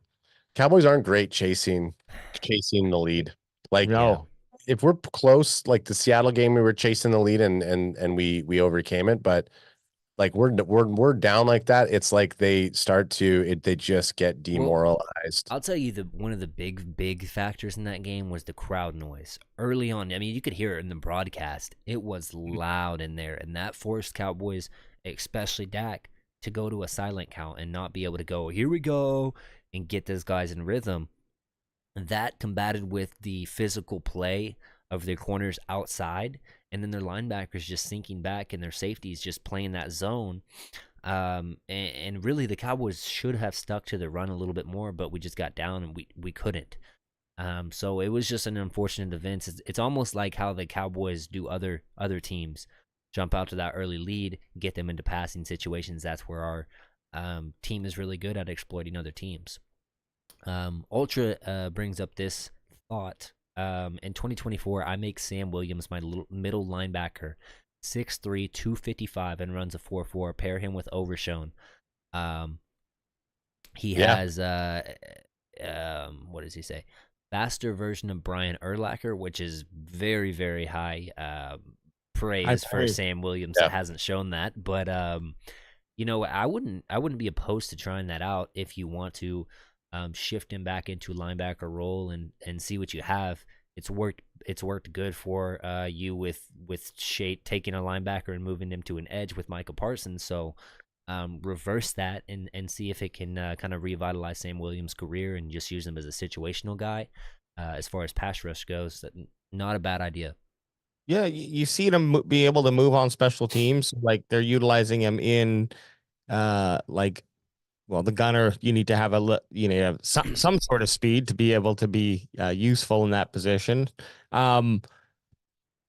Cowboys aren't great chasing the lead. Like, no. If we're close, like the Seattle game, we were chasing the lead and we overcame it. But like we're down like that, it's like they just get demoralized. I'll tell you, one of the big factors in that game was the crowd noise early on. I mean, you could hear it in the broadcast. It was loud in there, and that forced Cowboys, especially Dak, to go to a silent count and not be able to go, here we go, and get those guys in rhythm. That combated with the physical play of their corners outside, and then their linebackers just sinking back and their safeties just playing that zone. And really the Cowboys should have stuck to the run a little bit more, but we just got down and we couldn't. So it was just an unfortunate event. It's almost like how the Cowboys do other teams. Jump out to that early lead, get them into passing situations. That's where our team is really good at exploiting other teams. Ultra brings up this thought. In 2024, I make Sam Williams my middle linebacker, 6'3", 255, and runs a 4.4. Pair him with Overshown. He has what does he say? Faster version of Brian Urlacher, which is very, very high praise for Sam Williams. That hasn't shown that, but I wouldn't be opposed to trying that out if you want to. Shift him back into a linebacker role and see what you have. It's worked good for you with Shade taking a linebacker and moving him to an edge with Micah Parsons. So reverse that and see if it can kind of revitalize Sam Williams' career and just use him as a situational guy. As far as pass rush goes, not a bad idea. Yeah, you see them be able to move on special teams. Like they're utilizing him in the gunner, you need to have some sort of speed to be able to be useful in that position. But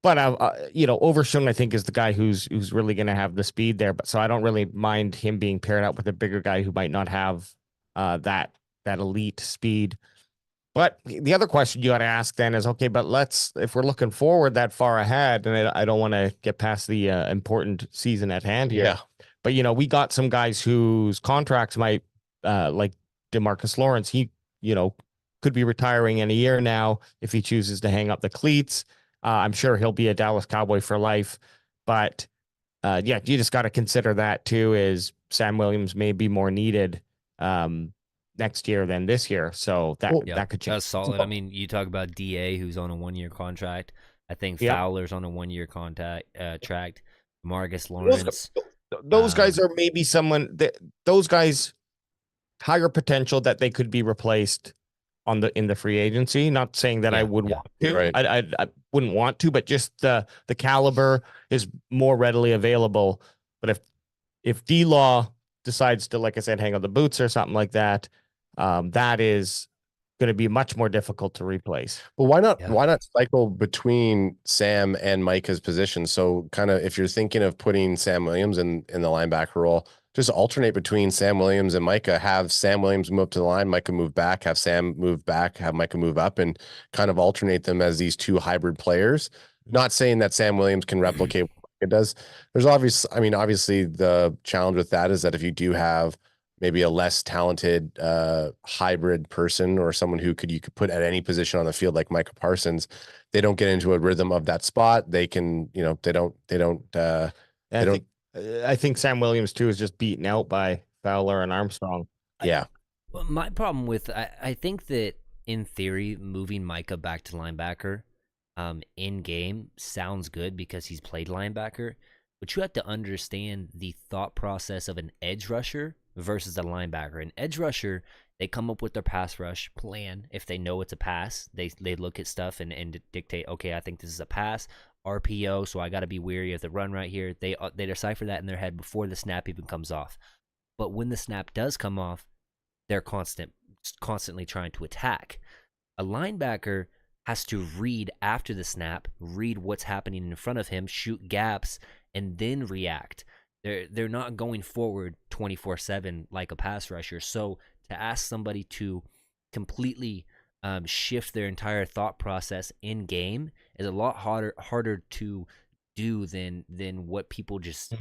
Overshown, I think, is the guy who's really going to have the speed there. But so I don't really mind him being paired up with a bigger guy who might not have that elite speed. But the other question you got to ask then is, okay, but if we're looking forward that far ahead, and I don't want to get past the important season at hand here. Yeah. But, we got some guys whose contracts might, like DeMarcus Lawrence, he, could be retiring in a year now if he chooses to hang up the cleats. I'm sure he'll be a Dallas Cowboy for life. But, you just got to consider that, too, is Sam Williams may be more needed next year than this year. So that could change. That's solid. I mean, you talk about DA, who's on a 1-year contract. I think Fowler's on a 1-year contract. Marcus Lawrence. Those guys are maybe someone that those guys higher potential that they could be replaced in the free agency. Not saying that I would want to. Right. I wouldn't want to, but just the caliber is more readily available. But if D-Law decides to, like I said, hang on the boots or something like that, that is going to be much more difficult to replace. Well, why not cycle between Sam and Micah's position? So kind of if you're thinking of putting Sam Williams in the linebacker role, just alternate between Sam Williams and Micah. Have Sam Williams move up to the line, Micah move back, have Sam move back, have Micah move up, and kind of alternate them as these two hybrid players. Not saying that Sam Williams can replicate what Micah does. There's obviously the challenge with that is that if you do have maybe a less talented hybrid person or someone you could put at any position on the field like Micah Parsons, they don't get into a rhythm of that spot. They can, I I think Sam Williams too is just beaten out by Fowler and Armstrong. Yeah. Well, my problem with I think that in theory moving Micah back to linebacker in game sounds good because he's played linebacker, but you have to understand the thought process of an edge rusher versus a linebacker. An edge rusher, they come up with their pass rush plan. If they know it's a pass, they look at stuff and dictate, okay, I think this is a pass, RPO, so I got to be wary of the run right here. They decipher that in their head before the snap even comes off. But when the snap does come off, they're constantly trying to attack. A linebacker has to read after the snap, read what's happening in front of him, shoot gaps, and then react. They're not going forward 24/7 like a pass rusher. So to ask somebody to completely shift their entire thought process in game is a lot harder to do than what people just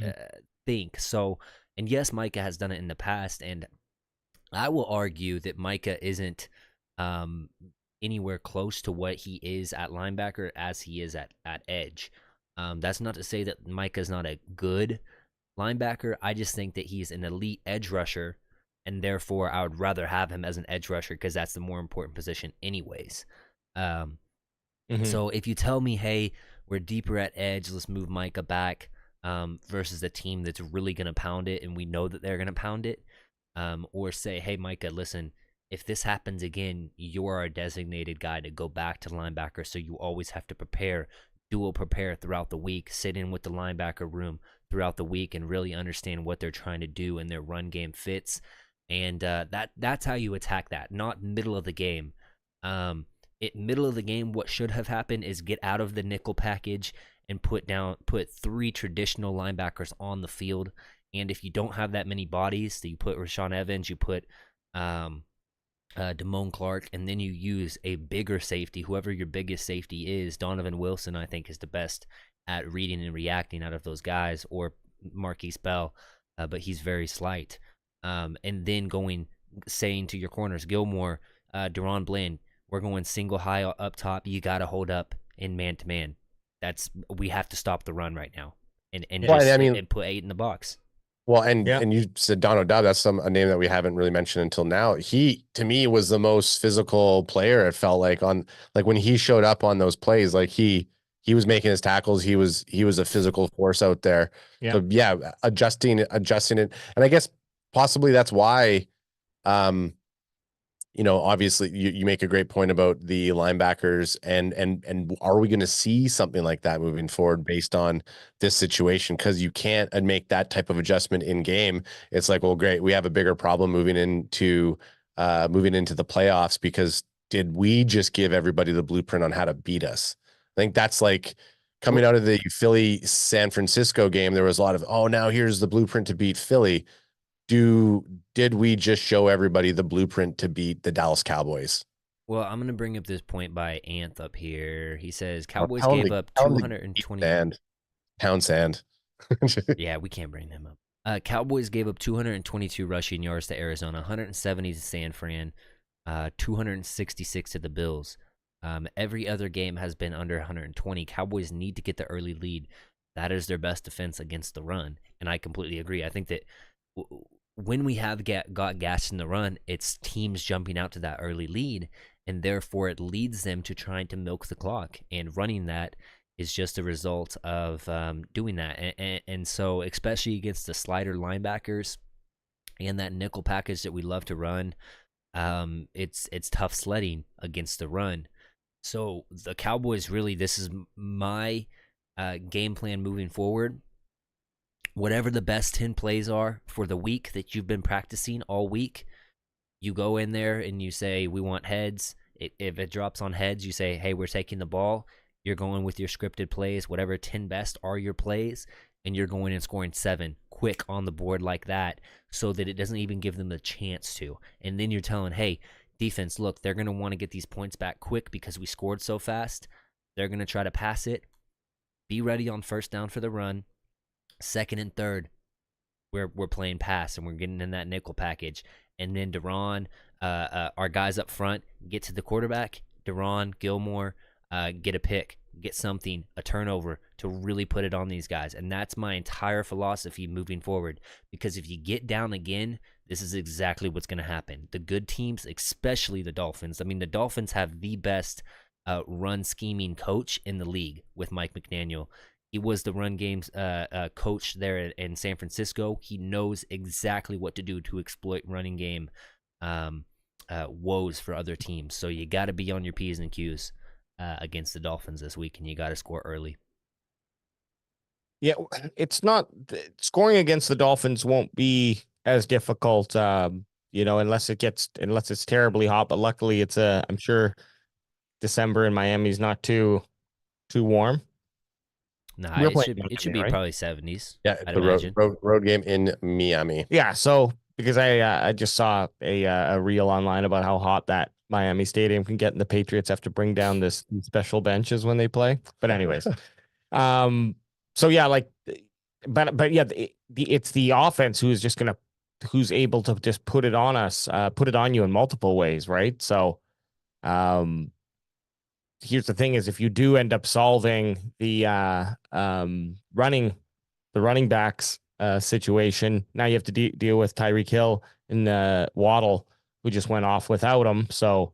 think. So, and yes, Micah has done it in the past, and I will argue that Micah isn't anywhere close to what he is at linebacker as he is at edge. That's not to say that Micah's not a good linebacker. I just think that he's an elite edge rusher, and therefore I would rather have him as an edge rusher because that's the more important position anyways. So if you tell me, hey, we're deeper at edge, let's move Micah back versus a team that's really going to pound it and we know that they're going to pound it, or say, hey, Micah, listen, if this happens again, you are a designated guy to go back to linebacker, so you always have to dual prepare throughout the week, sit in with the linebacker room throughout the week and really understand what they're trying to do and their run game fits. And that's how you attack that, not middle of the game. Middle of the game, what should have happened is get out of the nickel package and put 3 traditional linebackers on the field. And if you don't have that many bodies, so you put Rashaan Evans, you put Damone Clark, and then you use a bigger safety, whoever your biggest safety is. Donovan Wilson, I think, is the best at reading and reacting out of those guys, or Marquise Bell, but he's very slight. And then saying to your corners, Gilmore, Deron Bland, we're going single high up top. You got to hold up in man-to-man. We have to stop the run right now and put 8 in the box. Well, and you said Don O'Dowd. That's a name that we haven't really mentioned until now. He, to me, was the most physical player. It felt like when he showed up on those plays, like he was making his tackles. He was a physical force out there. Yeah. So yeah, adjusting it, and I guess possibly that's why, obviously you make a great point about the linebackers and are we going to see something like that moving forward based on this situation? Because you can't make that type of adjustment in game. It's like, well, great, we have a bigger problem moving into the playoffs because did we just give everybody the blueprint on how to beat us? I think that's like coming out of the Philly San Francisco game. There was a lot of, now here's the blueprint to beat Philly. Did we just show everybody the blueprint to beat the Dallas Cowboys? Well, I'm going to bring up this point by Anth up here. He says Cowboys gave up 220 pound sand. Yeah, we can't bring them up. Cowboys gave up 222 rushing yards to Arizona, 170 to San Fran, 266 to the Bills. Every other game has been under 120. Cowboys need to get the early lead. That is their best defense against the run, and I completely agree. I think that when we have got gas in the run, it's teams jumping out to that early lead, and therefore it leads them to trying to milk the clock. And running that is just a result of doing that. And so, especially against the slider linebackers and that nickel package that we love to run, it's tough sledding against the run. So the Cowboys, really, this is my game plan moving forward. Whatever the best 10 plays are for the week that you've been practicing all week, you go in there and you say, we want heads. If it drops on heads, you say, hey, we're taking the ball. You're going with your scripted plays. Whatever 10 best are your plays, and you're going and scoring 7 quick on the board like that so that it doesn't even give them the chance to. And then you're telling, hey, defense, look, they're going to want to get these points back quick because we scored so fast. They're going to try to pass it. Be ready on first down for the run. Second and third, we're playing pass and we're getting in that nickel package. And then Deron, our guys up front, get to the quarterback. Deron, Gilmore, get a pick. get something, a turnover, to really put it on these guys. And that's my entire philosophy moving forward. Because if you get down again, this is exactly what's going to happen. The good teams, especially the Dolphins. I mean, the Dolphins have the best run scheming coach in the league with Mike McDaniel. He was the run games coach there in San Francisco. He knows exactly what to do to exploit running game woes for other teams. So you got to be on your P's and Q's against the Dolphins this week, and you got to score early. Yeah, it's not scoring against the Dolphins won't be as difficult, unless it's terribly hot. But luckily, I'm sure December in Miami is not too warm. Nah, it should be right? Probably 70s. Yeah, I'd the imagine. road game in Miami. Yeah, so because I just saw a reel online about how hot that Miami Stadium can get, and the Patriots have to bring down these special benches when they play. But anyways, so yeah, but yeah, it's the offense who's able to just put it on us, put it on you in multiple ways, right? So, here's the thing: is if you do end up solving the running backs situation, now you have to deal with Tyreek Hill and Waddle, who just went off without him. So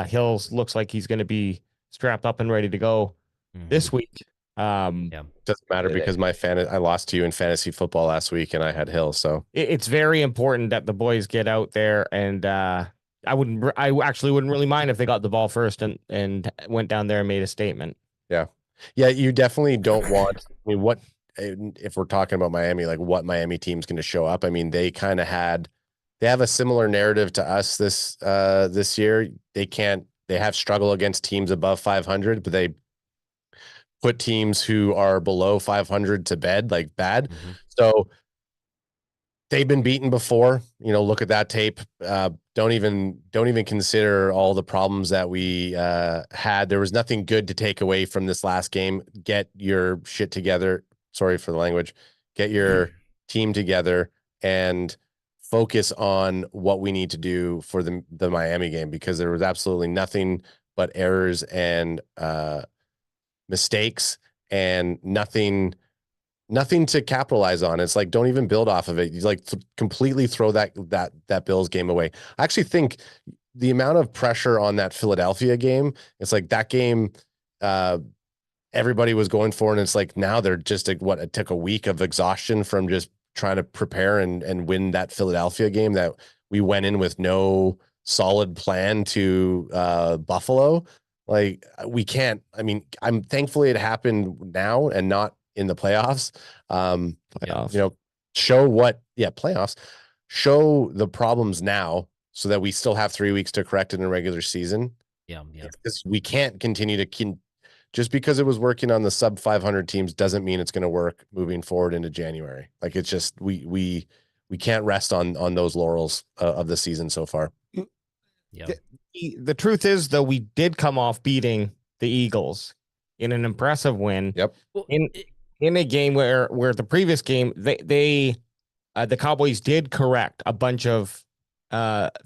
Hills looks like he's going to be strapped up and ready to go this week. Doesn't matter because I lost to you in fantasy football last week, and I had Hill. So it's very important that the boys get out there, and I actually wouldn't really mind if they got the ball first and went down there and made a statement. Yeah, you definitely don't want. I mean, what if we're talking about Miami? Like, what Miami team's going to show up? I mean, they have a similar narrative to us this year. They have struggle against teams above 500, but they put teams who are below 500 to bed, like bad. Mm-hmm. So they've been beaten before. Look at that tape. Don't even consider all the problems that we had. There was nothing good to take away from this last game. Get your shit together. Sorry for the language. Get your team together and focus on what we need to do for the Miami game, because there was absolutely nothing but errors and mistakes and nothing to capitalize on. It's like, don't even build off of it. You completely throw that Bills game away. I actually think the amount of pressure on that Philadelphia game, it's like that game everybody was going for, and it's like now they're just it took a week of exhaustion from just trying to prepare and win that Philadelphia game, that we went in with no solid plan to Buffalo. Like, we can't. I mean, I'm thankfully it happened now and not in the playoffs. Playoffs. Playoffs. Show the problems now so that we still have 3 weeks to correct it in a regular season. Yeah. Because we can't continue to just because it was working on the sub 500 teams doesn't mean it's going to work moving forward into January. Like, it's just we can't rest on those laurels of the season so far. Yeah. The truth is, though, we did come off beating the Eagles in an impressive win. Yep. In a game where the previous game the Cowboys did correct a bunch of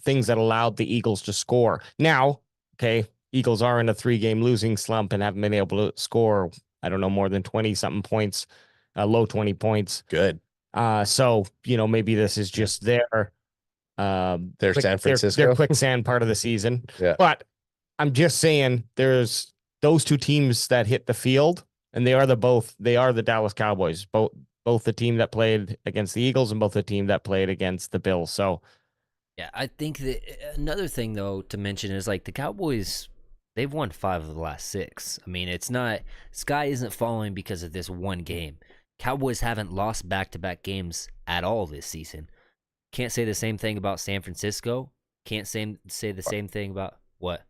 things that allowed the Eagles to score. Now, okay, Eagles are in a 3-game losing slump and haven't been able to score, I don't know, more than 20 something points, low 20 points. Good. So maybe this is just their San Francisco, their quicksand part of the season. Yeah. But I'm just saying, there's those two teams that hit the field, and they are the Dallas Cowboys, both the team that played against the Eagles and both the team that played against the Bills. So yeah, I think that another thing though to mention is, like, the Cowboys, they've won 5 of the last 6. I mean, it's not, sky isn't falling because of this one game. Cowboys haven't lost back-to-back games at all this season. Can't say the same thing about San Francisco. Can't say the same thing about what?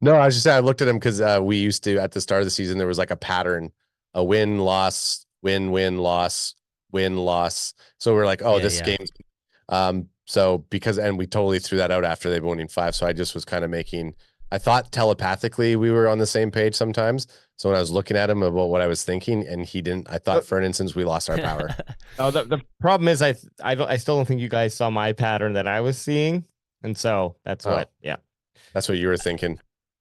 No, I was just saying, I looked at them because we used to, at the start of the season, there was like a pattern, a win, loss, win, loss, win, loss. So we're like, this game's so we totally threw that out after they've been winning 5. So I just was kind of I thought telepathically we were on the same page sometimes. So when I was looking at him about what I was thinking and he didn't, I thought for an instance we lost our power. No, the problem is I still don't think you guys saw my pattern that I was seeing. And so that's what you were thinking.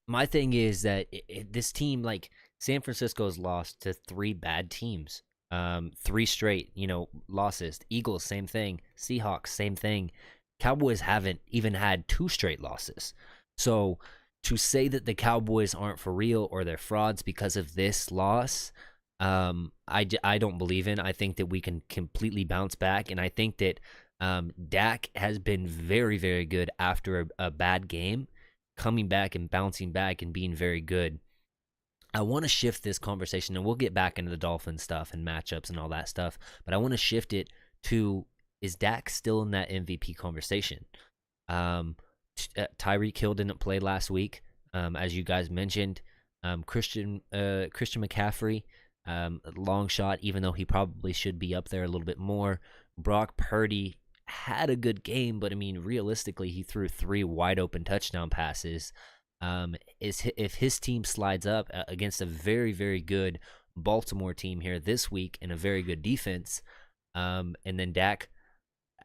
My thing is that this team, like, San Francisco's lost to 3 bad teams. 3 straight, losses. Eagles, same thing. Seahawks, same thing. Cowboys haven't even had 2 straight losses. So to say that the Cowboys aren't for real or they're frauds because of this loss, I don't believe in. I think that we can completely bounce back, and I think that Dak has been very, very good after a bad game, coming back and bouncing back and being very good. I want to shift this conversation, and we'll get back into the Dolphins stuff and matchups and all that stuff, but I want to shift it to, is Dak still in that MVP conversation? Tyreek Hill didn't play last week, as you guys mentioned. Christian McCaffrey, long shot, even though he probably should be up there a little bit more. Brock Purdy had a good game, but I mean, realistically, he threw 3 wide open touchdown passes. If his team slides up against a very, very good Baltimore team here this week and a very good defense, and then Dak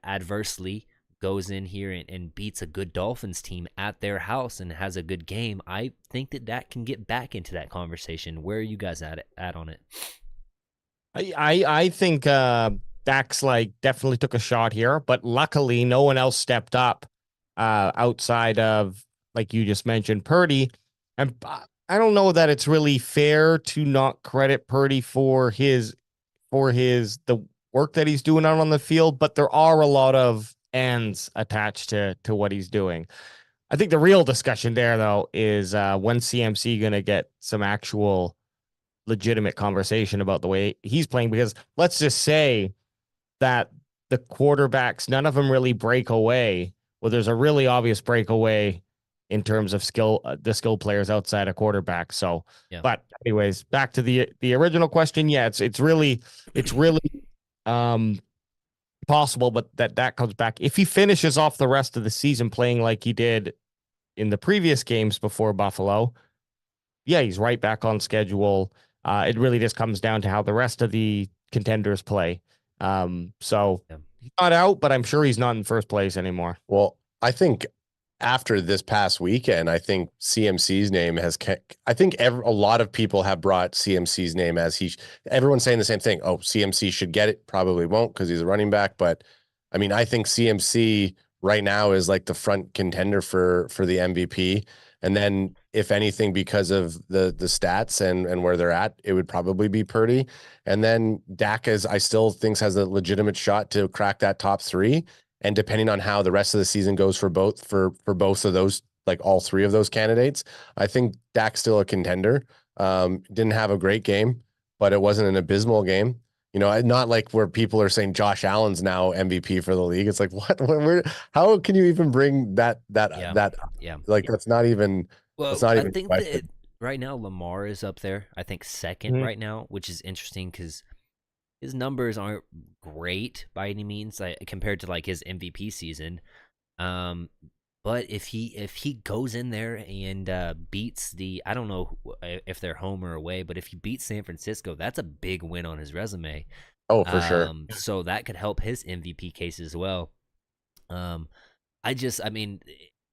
adversely goes in here and beats a good Dolphins team at their house and has a good game, I think that Dak can get back into that conversation. Where are you guys at on it? I think Dak's definitely took a shot here, but luckily no one else stepped up outside of, like you just mentioned, Purdy. And I don't know that it's really fair to not credit Purdy for the work that he's doing out on the field, but there are a lot of ands attached to what he's doing. I think the real discussion there, though, is when CMC going to get some actual legitimate conversation about the way he's playing, because let's just say that the quarterbacks, none of them really break away. Well, there's a really obvious breakaway in terms of skill, the skill players outside of quarterback. So, yeah. But anyways, back to the original question. Yeah, it's really possible, but that comes back if he finishes off the rest of the season playing like he did in the previous games before Buffalo. Yeah, he's right back on schedule. It really just comes down to how the rest of the contenders play. So he's not out, but I'm sure he's not in first place anymore. Well, I think after this past weekend, I think CMC's name has, I think a lot of people have brought CMC's name as everyone's saying the same thing. Oh, CMC should get it. Probably won't because he's a running back. But I mean, I think CMC right now is like the front contender for the MVP. And then if anything, because of the stats and where they're at, it would probably be Purdy. And then Dak I still think has a legitimate shot to crack that top 3. And depending on how the rest of the season goes for both of those, like all 3 of those candidates, I think Dak's still a contender. Didn't have a great game, but it wasn't an abysmal game. Not like where people are saying Josh Allen's now MVP for the league. It's like, what? How can you even bring that? Like, that's not even. Well, I think that right now Lamar is up there. I think second right now, which is interesting because his numbers aren't great by any means, compared to like his MVP season. But if he goes in there and beats I don't know if they're home or away, but if he beats San Francisco, that's a big win on his resume. Oh, for sure. So that could help his MVP case as well. I mean,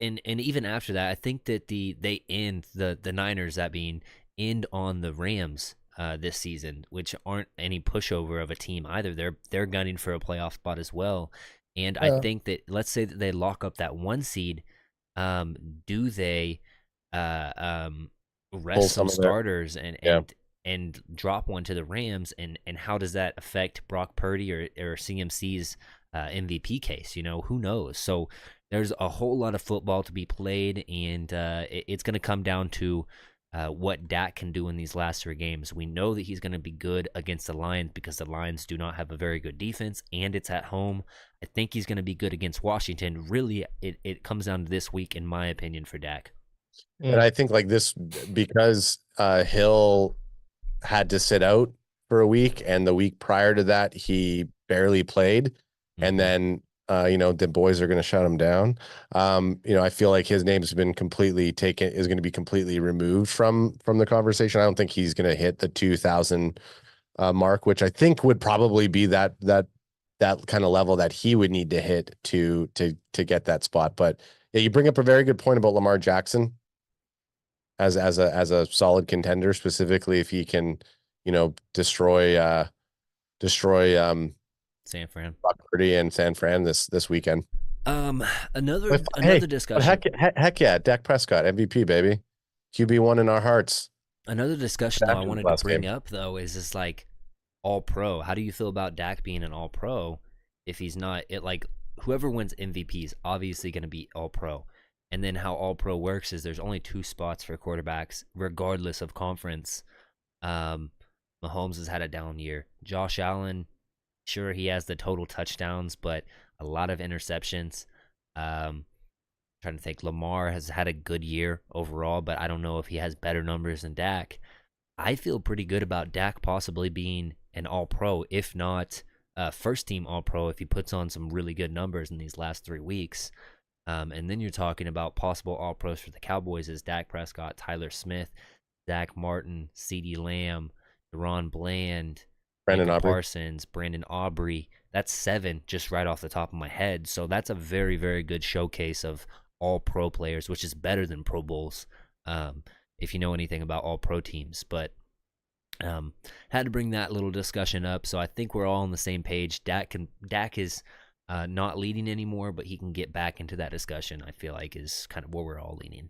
and even after that, I think that they end the Niners, that being, end on the Rams this season, which aren't any pushover of a team either. They're gunning for a playoff spot as well. And I think that, let's say that they lock up that 1 seed, do they rest some starters and drop one to the Rams? And how does that affect Brock Purdy or CMC's MVP case? Who knows? So there's a whole lot of football to be played, and it's going to come down to what Dak can do in these last 3 games. We know that he's going to be good against the Lions because the Lions do not have a very good defense, and it's at home. I think he's going to be good against Washington. Really, it comes down to this week, in my opinion, for Dak. And I think like this, because Hill had to sit out for a week, and the week prior to that, he barely played. And then the boys are going to shut him down. I feel like his name's been is going to be completely removed from the conversation. I don't think he's going to hit the 2,000 mark, which I think would probably be that kind of level that he would need to hit to get that spot. But yeah, you bring up a very good point about Lamar Jackson. as a solid contender, specifically if he can, destroy San Fran. Brock Purdy and San Fran this weekend. Another But discussion. heck yeah, Dak Prescott MVP, baby, QB1 in our hearts. Another discussion though I After the wanted to last bring game. up though is just like all pro. How do you feel about Dak being an all pro if he's not it like whoever wins MVP is obviously going to be all pro. And then how all pro works is there's only 2 spots for quarterbacks regardless of conference. Mahomes has had a down year. Josh Allen, sure he has the total touchdowns, but a lot of interceptions. Trying to think, Lamar has had a good year overall, but I don't know if he has better numbers than Dak. I feel pretty good about Dak possibly being an all-pro, if not first-team all-pro, if he puts on some really good numbers in these last 3 weeks. And then you're talking about possible all-pros for the Cowboys as Dak Prescott, Tyler Smith, Zach Martin, CeeDee Lamb, Deron Bland, Brandon Micah Aubrey. Parsons, Brandon Aubrey. That's 7 just right off the top of my head. So that's a very, very good showcase of all pro players, which is better than Pro Bowls, if you know anything about all pro teams. But had to bring that little discussion up. So I think we're all on the same page. Dak is not leading anymore, but he can get back into that discussion. I feel like is kind of where we're all leaning.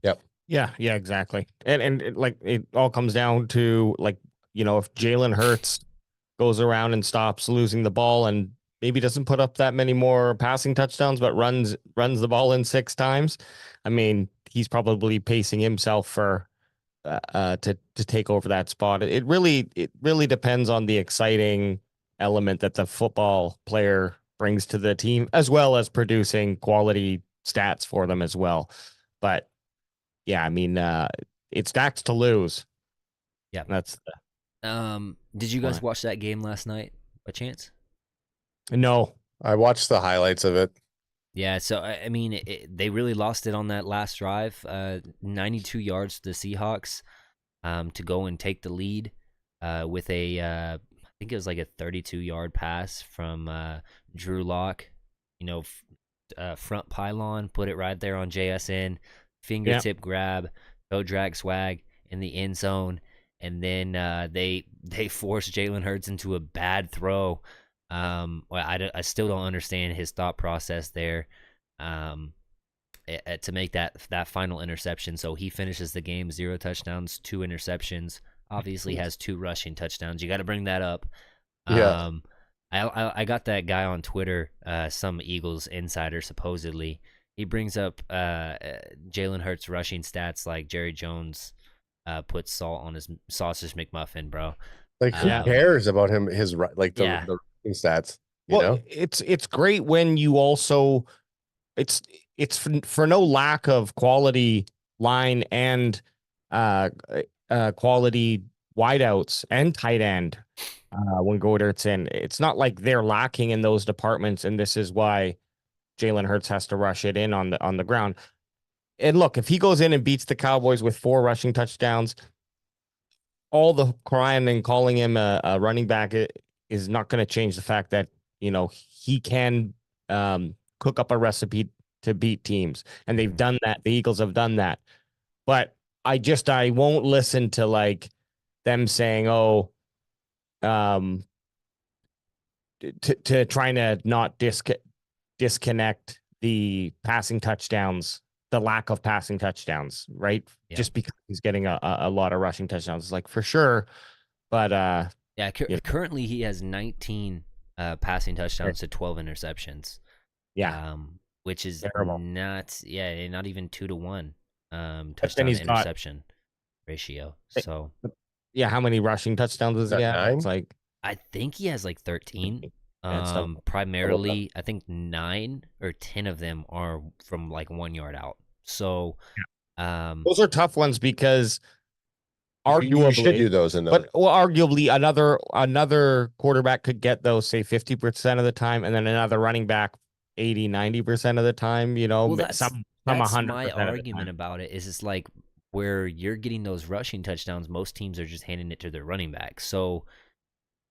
Yep. Yeah, exactly. And it all comes down to if Jalen Hurts goes around and stops losing the ball and maybe doesn't put up that many more passing touchdowns, but runs the ball in 6 times. I mean, he's probably pacing himself for to take over that spot. It really depends on the exciting element that the football player brings to the team, as well as producing quality stats for them as well. But yeah, I mean, it's Dak's to lose. Yeah, that's. Did you guys watch that game last night by chance? No, I watched the highlights of it. Yeah, so I mean, they really lost it on that last drive. 92 yards to the Seahawks to go and take the lead with I think it was like a 32-yard pass from Drew Lock. Front pylon, put it right there on JSN, fingertip grab, toe drag swag in the end zone, and then they forced Jalen Hurts into a bad throw. I still don't understand his thought process there to make that final interception. So he finishes the game 0 touchdowns, 2 interceptions. Obviously has 2 rushing touchdowns. You got to bring that up. Yeah. I got that guy on Twitter, some Eagles insider supposedly. He brings up Jalen Hurts rushing stats like Jerry Jones puts salt on his sausage McMuffin, bro. Like who cares about him? His the stats. It's great when you also it's for no lack of quality line and quality wideouts and tight end when Goddard's in. It's not like they're lacking in those departments, and this is why Jalen Hurts has to rush it in on the ground. And look, if he goes in and beats the Cowboys with 4 rushing touchdowns, all the crying and calling him a running back is not going to change the fact that he can cook up a recipe to beat teams, and they've done that. The Eagles have done that, but I won't listen to them saying, to trying to not disconnect the passing touchdowns, the lack of passing touchdowns, right? Yeah. Just because he's getting a lot of rushing touchdowns, for sure. But currently he has 19 passing touchdowns to 12 interceptions. Yeah. Which is terrible. Not even 2-1 touchdown to interception ratio. So yeah, how many rushing touchdowns does he have? It's I think he has 13. Primarily, I think 9 or 10 of them are from 1 yard out. So, those are tough ones because arguably you should do those in those. But arguably another quarterback could get those, say 50% of the time, and then another running back 80-90% of the time. That's 100%. My argument about it is it's where you're getting those rushing touchdowns, most teams are just handing it to their running back. So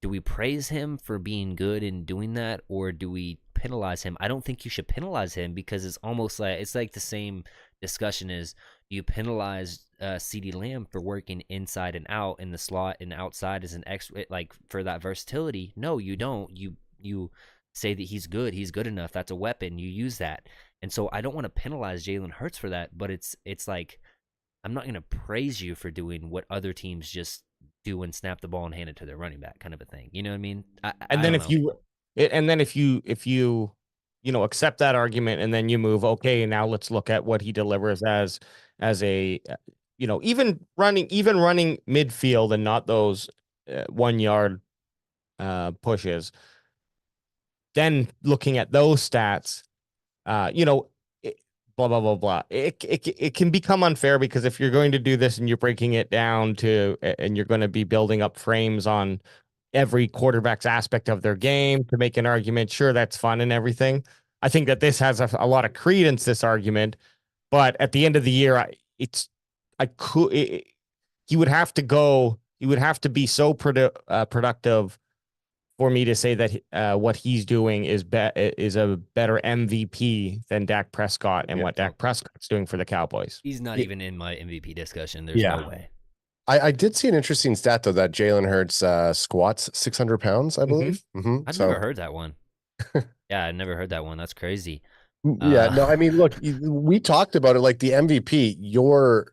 do we praise him for being good in doing that, or do we penalize him? I don't think you should penalize him because it's almost it's the same discussion as, You penalize CeeDee Lamb for working inside and out in the slot and outside as an like for that versatility. No, you don't. You say that he's good. He's good enough. That's a weapon. You use that. And so I don't want to penalize Jalen Hurts for that, but it's like I'm not going to praise you for doing what other teams just do and snap the ball and hand it to their running back, kind of a thing. You know what I mean? And I then don't if know. you, and then if you, accept that argument, and then you move, okay, now let's look at what he delivers as a, even running midfield and not those 1 yard pushes. Then looking at those stats, uh, you know, blah blah blah blah. It can become unfair because if you're going to do this and you're breaking it down to, and you're going to be building up frames on every quarterback's aspect of their game to make an argument, sure, that's fun and everything. I think that this has a lot of credence, this argument, but at the end of the year, he would have to go. He would have to be so productive for me to say that what he's doing is a better MVP than Dak Prescott and what Dak Prescott's doing for the Cowboys. He's not even in my MVP discussion. There's Yeah. no way. I did see an interesting stat though that Jalen Hurts squats 600 pounds, I believe. I've never heard that one. Yeah, I never heard that one. That's crazy. Yeah, no, I mean, look, we talked about it like the MVP. You're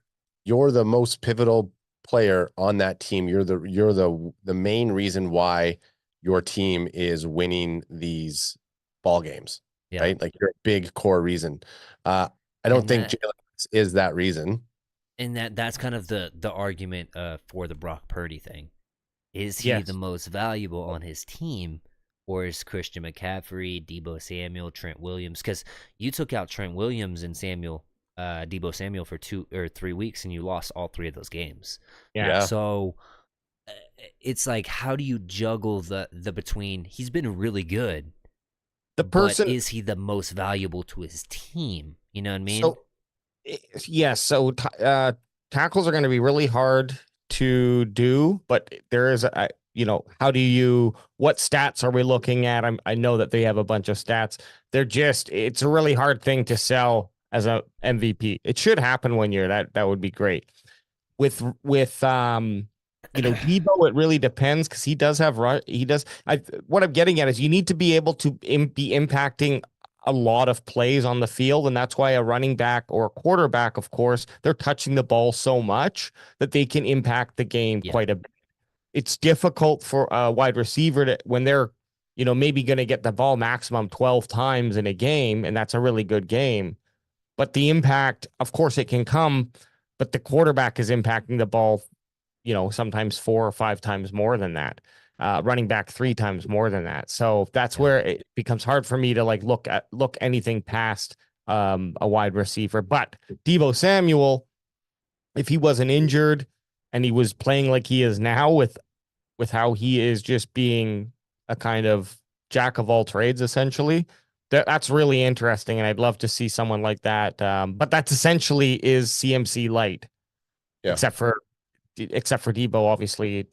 the most pivotal player on that team. You're the main reason why your team is winning these ball games, right? Like you're a big core reason. I don't think Jalen is that reason. And that's kind of the argument for the Brock Purdy thing. Is he the most valuable on his team, or is Christian McCaffrey, Deebo Samuel, Trent Williams? Because you took out Trent Williams and Deebo Samuel for 2 or 3 weeks, and you lost all 3 of those games. Yeah. So it's like, how do you juggle the between? He's been really good. But is he the most valuable to his team? You know what I mean? So, yes. So tackles are going to be really hard to do, but there is what stats are we looking at? I know that they have a bunch of stats. It's a really hard thing to sell as a MVP. It should happen one year. That would be great. With Deebo, it really depends because he does have run. What I'm getting at is you need to be able to be impacting a lot of plays on the field, and that's why a running back or a quarterback, of course, they're touching the ball so much that they can impact the game quite a bit. It's difficult for a wide receiver to, when they're, maybe going to get the ball maximum 12 times in a game, and that's a really good game. But the impact, of course, it can come, but the quarterback is impacting the ball, sometimes 4 or 5 times more than that. Running back 3 times more than that. So that's where it becomes hard for me to look anything past a wide receiver. But Deebo Samuel, if he wasn't injured and he was playing like he is now with how he is just being a kind of jack of all trades, essentially, that's really interesting. And I'd love to see someone like that. But that's essentially is CMC light, except for Deebo, obviously,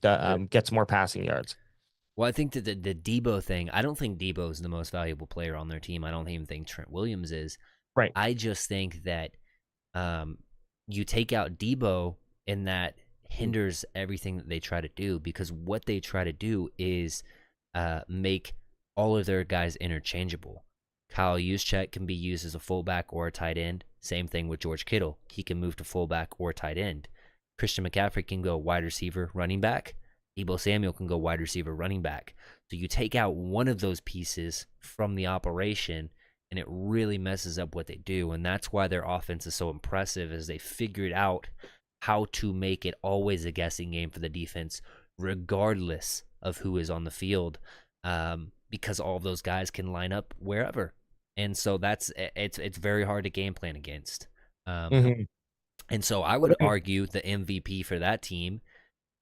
gets more passing yards. Well, I think that the Deebo thing, I don't think Deebo is the most valuable player on their team. I don't even think Trent Williams is. Right. I just think that you take out Deebo, and that hinders everything that they try to do, because what they try to do is make all of their guys interchangeable. Kyle Juszczyk can be used as a fullback or a tight end. Same thing with George Kittle. He can move to fullback or tight end. Christian McCaffrey can go wide receiver, running back. Deebo Samuel can go wide receiver, running back. So you take out one of those pieces from the operation, and it really messes up what they do. And that's why their offense is so impressive, as they figured out how to make it always a guessing game for the defense, regardless of who is on the field, because all of those guys can line up wherever. And so it's very hard to game plan against. And so I would argue the MVP for that team,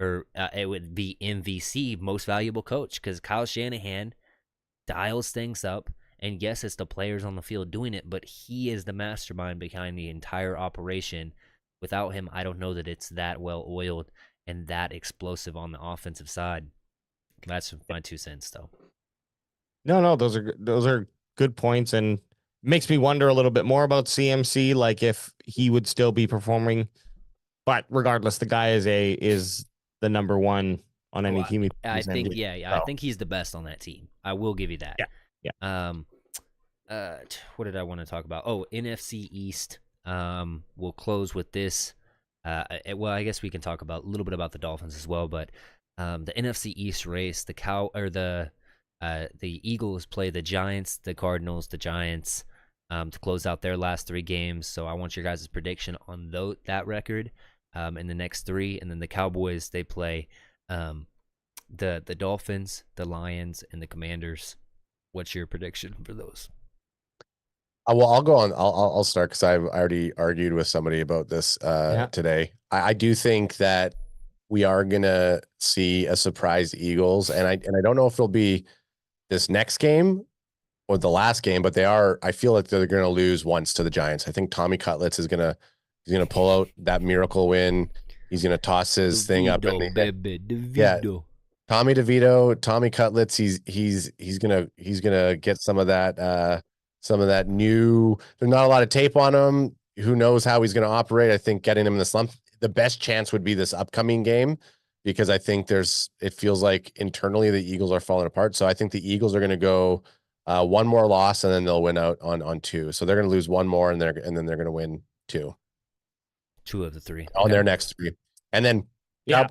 or it would be MVC, most valuable coach, because Kyle Shanahan dials things up. And yes, it's the players on the field doing it, but he is the mastermind behind the entire operation. Without him, I don't know that it's that well oiled and that explosive on the offensive side. That's my 2 cents, though. No, those are good points, and makes me wonder a little bit more about CMC, like if he would still be performing. But regardless, the guy is the number one on any team he I plays in. think, I think he's the best on that team. I will give you that. Yeah. What did I want to talk about? Oh, NFC East. We'll close with this. Well, I guess we can talk about a little bit about the Dolphins as well, but the NFC East race, the Eagles play the Giants, the Cardinals, the Giants to close out their last 3 games. So I want your guys' prediction on that record in the next 3, and then the Cowboys, they play the Dolphins, the Lions, and the Commanders. What's your prediction for those? Well, I'll go on. I'll start because I've already argued with somebody about this today. I do think that we are gonna see a surprise Eagles, and I don't know if it'll be this next game or the last game, but I feel like they're gonna lose once to the Giants. I think Tommy Cutlets he's gonna pull out that miracle win. He's gonna toss his thing up in the yeah. Tommy DeVito, Tommy Cutlets, he's gonna get some of that new. There's not a lot of tape on him. Who knows how he's gonna operate? I think getting him in the slump, the best chance would be this upcoming game, because I think it feels like internally the Eagles are falling apart. So I think the Eagles are gonna go one more loss and then they'll win out on 2. So they're gonna lose one more and then they're gonna win 2. 2 of the 3 on their next 3. And then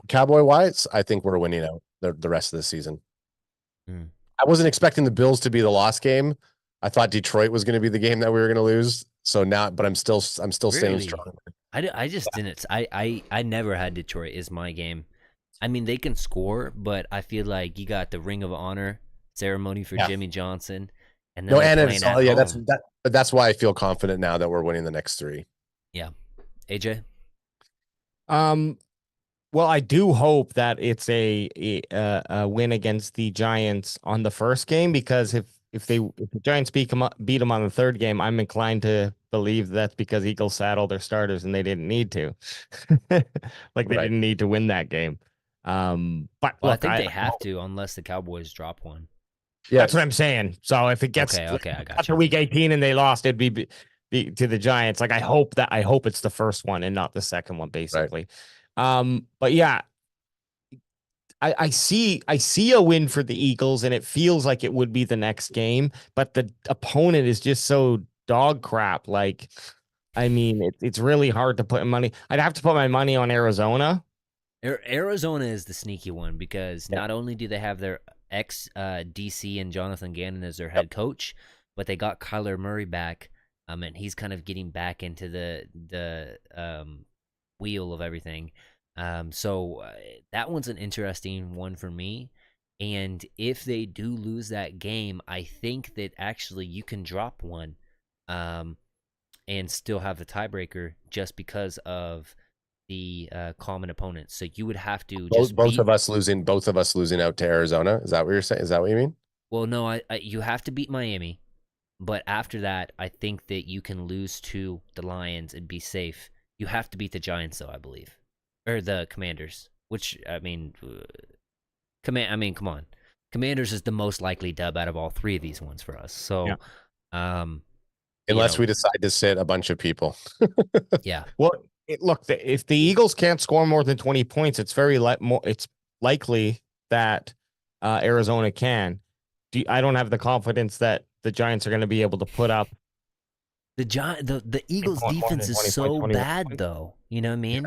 Cowboy wise, I think we're winning out the rest of the season. I wasn't expecting the Bills to be the lost game. I thought Detroit was going to be the game that we were going to lose. So now, but I'm still staying strong. I just didn't. I never had Detroit as my game. I mean, they can score, but I feel like you got the Ring of Honor ceremony for Jimmy Johnson, and then that's why I feel confident now that we're winning the next 3. Yeah, AJ. Well, I do hope that it's a win against the Giants on the first game, because if the Giants beat them on the third game, I'm inclined to believe that's because Eagles sat all their starters and they didn't need to, they didn't need to win that game. But I think they have to, unless the Cowboys drop one. Yeah, that's what I'm saying. So if it gets okay, I got after week 18 and they lost, it'd be to the Giants. Like I hope it's the first one and not the second one, basically. Right. But yeah, I see a win for the Eagles, and it feels like it would be the next game, but the opponent is just so dog crap. Like, I mean, it's really hard to put money. I'd have to put my money on Arizona. Arizona is the sneaky one, because not only do they have their ex DC and Jonathan Gannon as their head coach, but they got Kyler Murray back, and he's kind of getting back into the wheel of everything. So that one's an interesting one for me. And if they do lose that game, I think that actually you can drop one and still have the tiebreaker just because of the common opponents. So you would have to both of us losing out to Arizona. Is that what you're saying? Is that what you mean? Well, no, you have to beat Miami, but after that, I think that you can lose to the Lions and be safe. You have to beat the Giants, though, I believe. Or the Commanders, which, I mean, come on. Commanders is the most likely dub out of all 3 of these ones for us. So, unless we decide to sit a bunch of people. Yeah. Well, if the Eagles can't score more than 20 points, it's it's likely that Arizona can. I don't have the confidence that the Giants are going to be able to put up. The Eagles' defense is so bad, though. You know what I mean?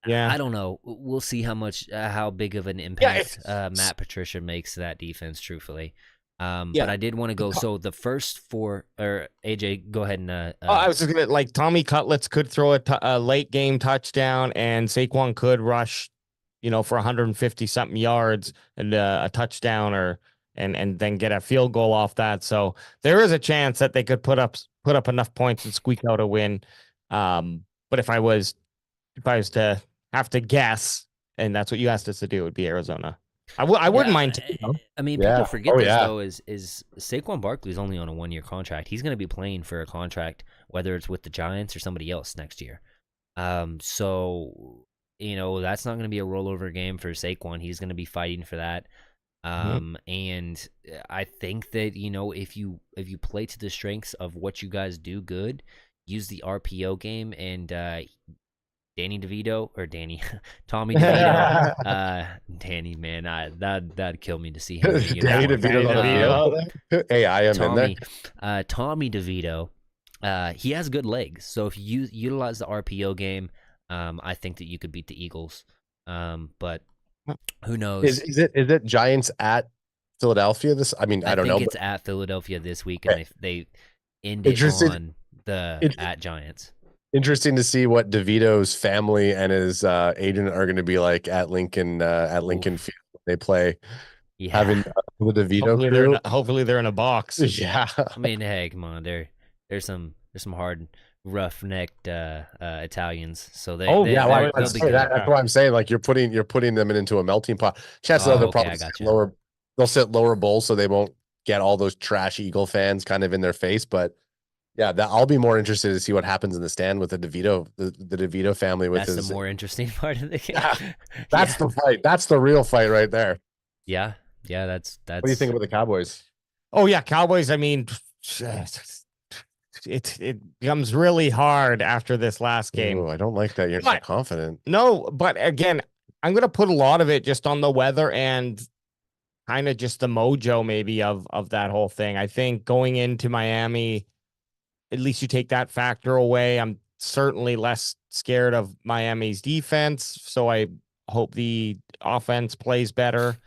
Yeah, I don't know. We'll see how big of an impact Matt Patricia makes to that defense, truthfully. But I did want to go. So the first 4, or AJ, go ahead and. I was just gonna Tommy Cutlets could throw a late game touchdown, and Saquon could rush, for 150 something yards and a touchdown, and then get a field goal off that. So there is a chance that they could put up enough points and squeak out a win. But if I was to have to guess, and that's what you asked us to do, it would be Arizona. I wouldn't mind. I mean, people forget though, is Saquon Barkley's only on a 1-year contract. He's going to be playing for a contract, whether it's with the Giants or somebody else next year. So, that's not going to be a rollover game for Saquon. He's going to be fighting for that. And I think that, you know, if you play to the strengths of what you guys do good, use the RPO game, and Danny DeVito or Danny Tommy DeVito, Danny, man, that'd kill me to see him in a Danny uniform. DeVito's on the field. AI him in there. Tommy DeVito, he has good legs, so if you utilize the RPO game, I think that you could beat the Eagles. But who knows? Is it Giants at Philadelphia? I don't know. I think it's at Philadelphia this week, and they end it Interesting. on the at Giants. Interesting to see what DeVito's family and his agent are going to be like at Lincoln Field. They play having the DeVito hopefully they're in a box. Yeah. I mean, hey, come on, there's some hard, rough-necked Italians, so they that's what I'm saying. Like you're putting them into a melting pot. Chances are they'll probably sit lower bowls, so they won't get all those trash Eagle fans kind of in their face. But yeah, I'll be more interested to see what happens in the stand with the DeVito family. That's the more interesting part of the game. That's the fight. That's the real fight right there. Yeah, that's. What do you think about the Cowboys? Oh yeah, Cowboys. I mean, it becomes really hard after this last game. Ooh, I don't like that. You're not confident. No, but again, I'm going to put a lot of it just on the weather and kind of just the mojo maybe of that whole thing. I think going into Miami, at least you take that factor away. I'm certainly less scared of Miami's defense, so I hope the offense plays better.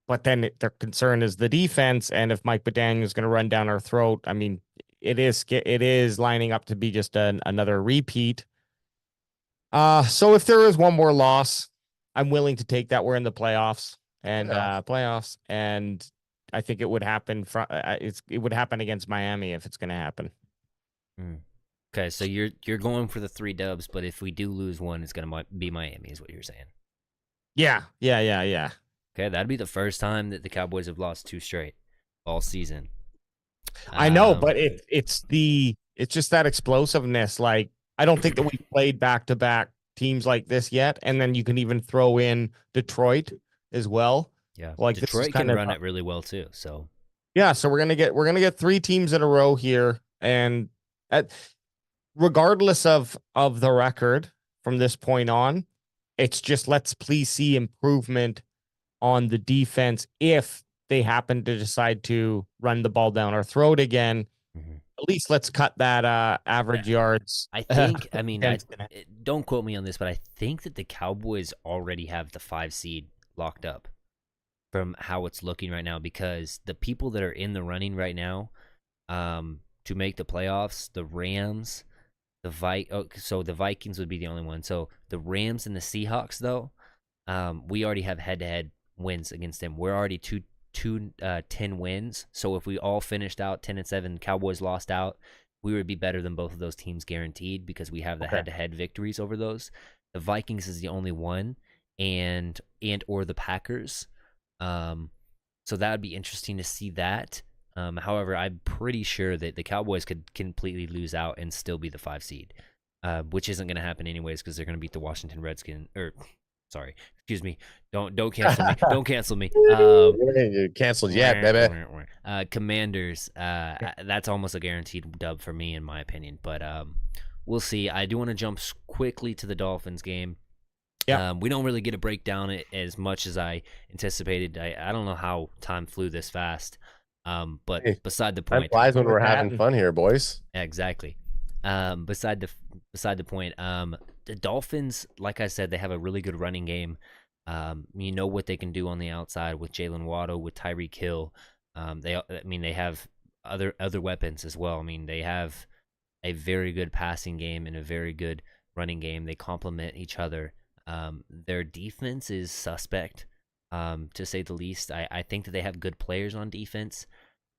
But then their concern is the defense, and if Mike McDaniel is going to run down our throat, I mean, it is lining up to be just another repeat. So if there is one more loss, I'm willing to take that. We're in the playoffs, and I think it would happen. It would happen against Miami if it's going to happen. Okay, so you're going for the 3 dubs, but if we do lose one, it's going to be Miami, is what you're saying. Yeah. Okay, that'd be the first time that the Cowboys have lost 2 straight all season. I know, but it's just that explosiveness. Like, I don't think that we played back-to-back teams like this yet, and then you can even throw in Detroit as well. Yeah, like Detroit can run it really well too. So yeah, so we're gonna get 3 teams in a row here, and regardless of the record from this point on, it's just let's please see improvement on the defense if they happen to decide to run the ball down our throat again. At least let's cut that average yards. I think. I mean, don't quote me on this, but I think that the Cowboys already have the 5 seed locked up from how it's looking right now, because the people that are in the running right now to make the playoffs, the Rams, so the Vikings would be the only one. So the Rams and the Seahawks, though, we already have head-to-head wins against them. We're already 10 wins. So if we all finished out 10-7, Cowboys lost out, we would be better than both of those teams guaranteed, because we have the head-to-head victories over those. The Vikings is the only one, and or the Packers. So that would be interesting to see that. However, I'm pretty sure that the Cowboys could completely lose out and still be the 5 seed, which isn't going to happen anyways, because they're going to beat the Washington Redskins. Sorry, excuse me. Don't cancel me. Don't cancel me. You're canceled yet, baby. Commanders. That's almost a guaranteed dub for me, in my opinion. But we'll see. I do want to jump quickly to the Dolphins game. Yeah. We don't really get to break down it as much as I anticipated. I don't know how time flew this fast. But beside the point, time flies when we're having fun here, boys. Exactly. Beside the point, the Dolphins, like I said, they have a really good running game. You know what they can do on the outside with Jalen Waddle, with Tyreek Hill. They have other weapons as well. I mean, they have a very good passing game and a very good running game. They complement each other. Their defense is suspect, to say the least. I think that they have good players on defense,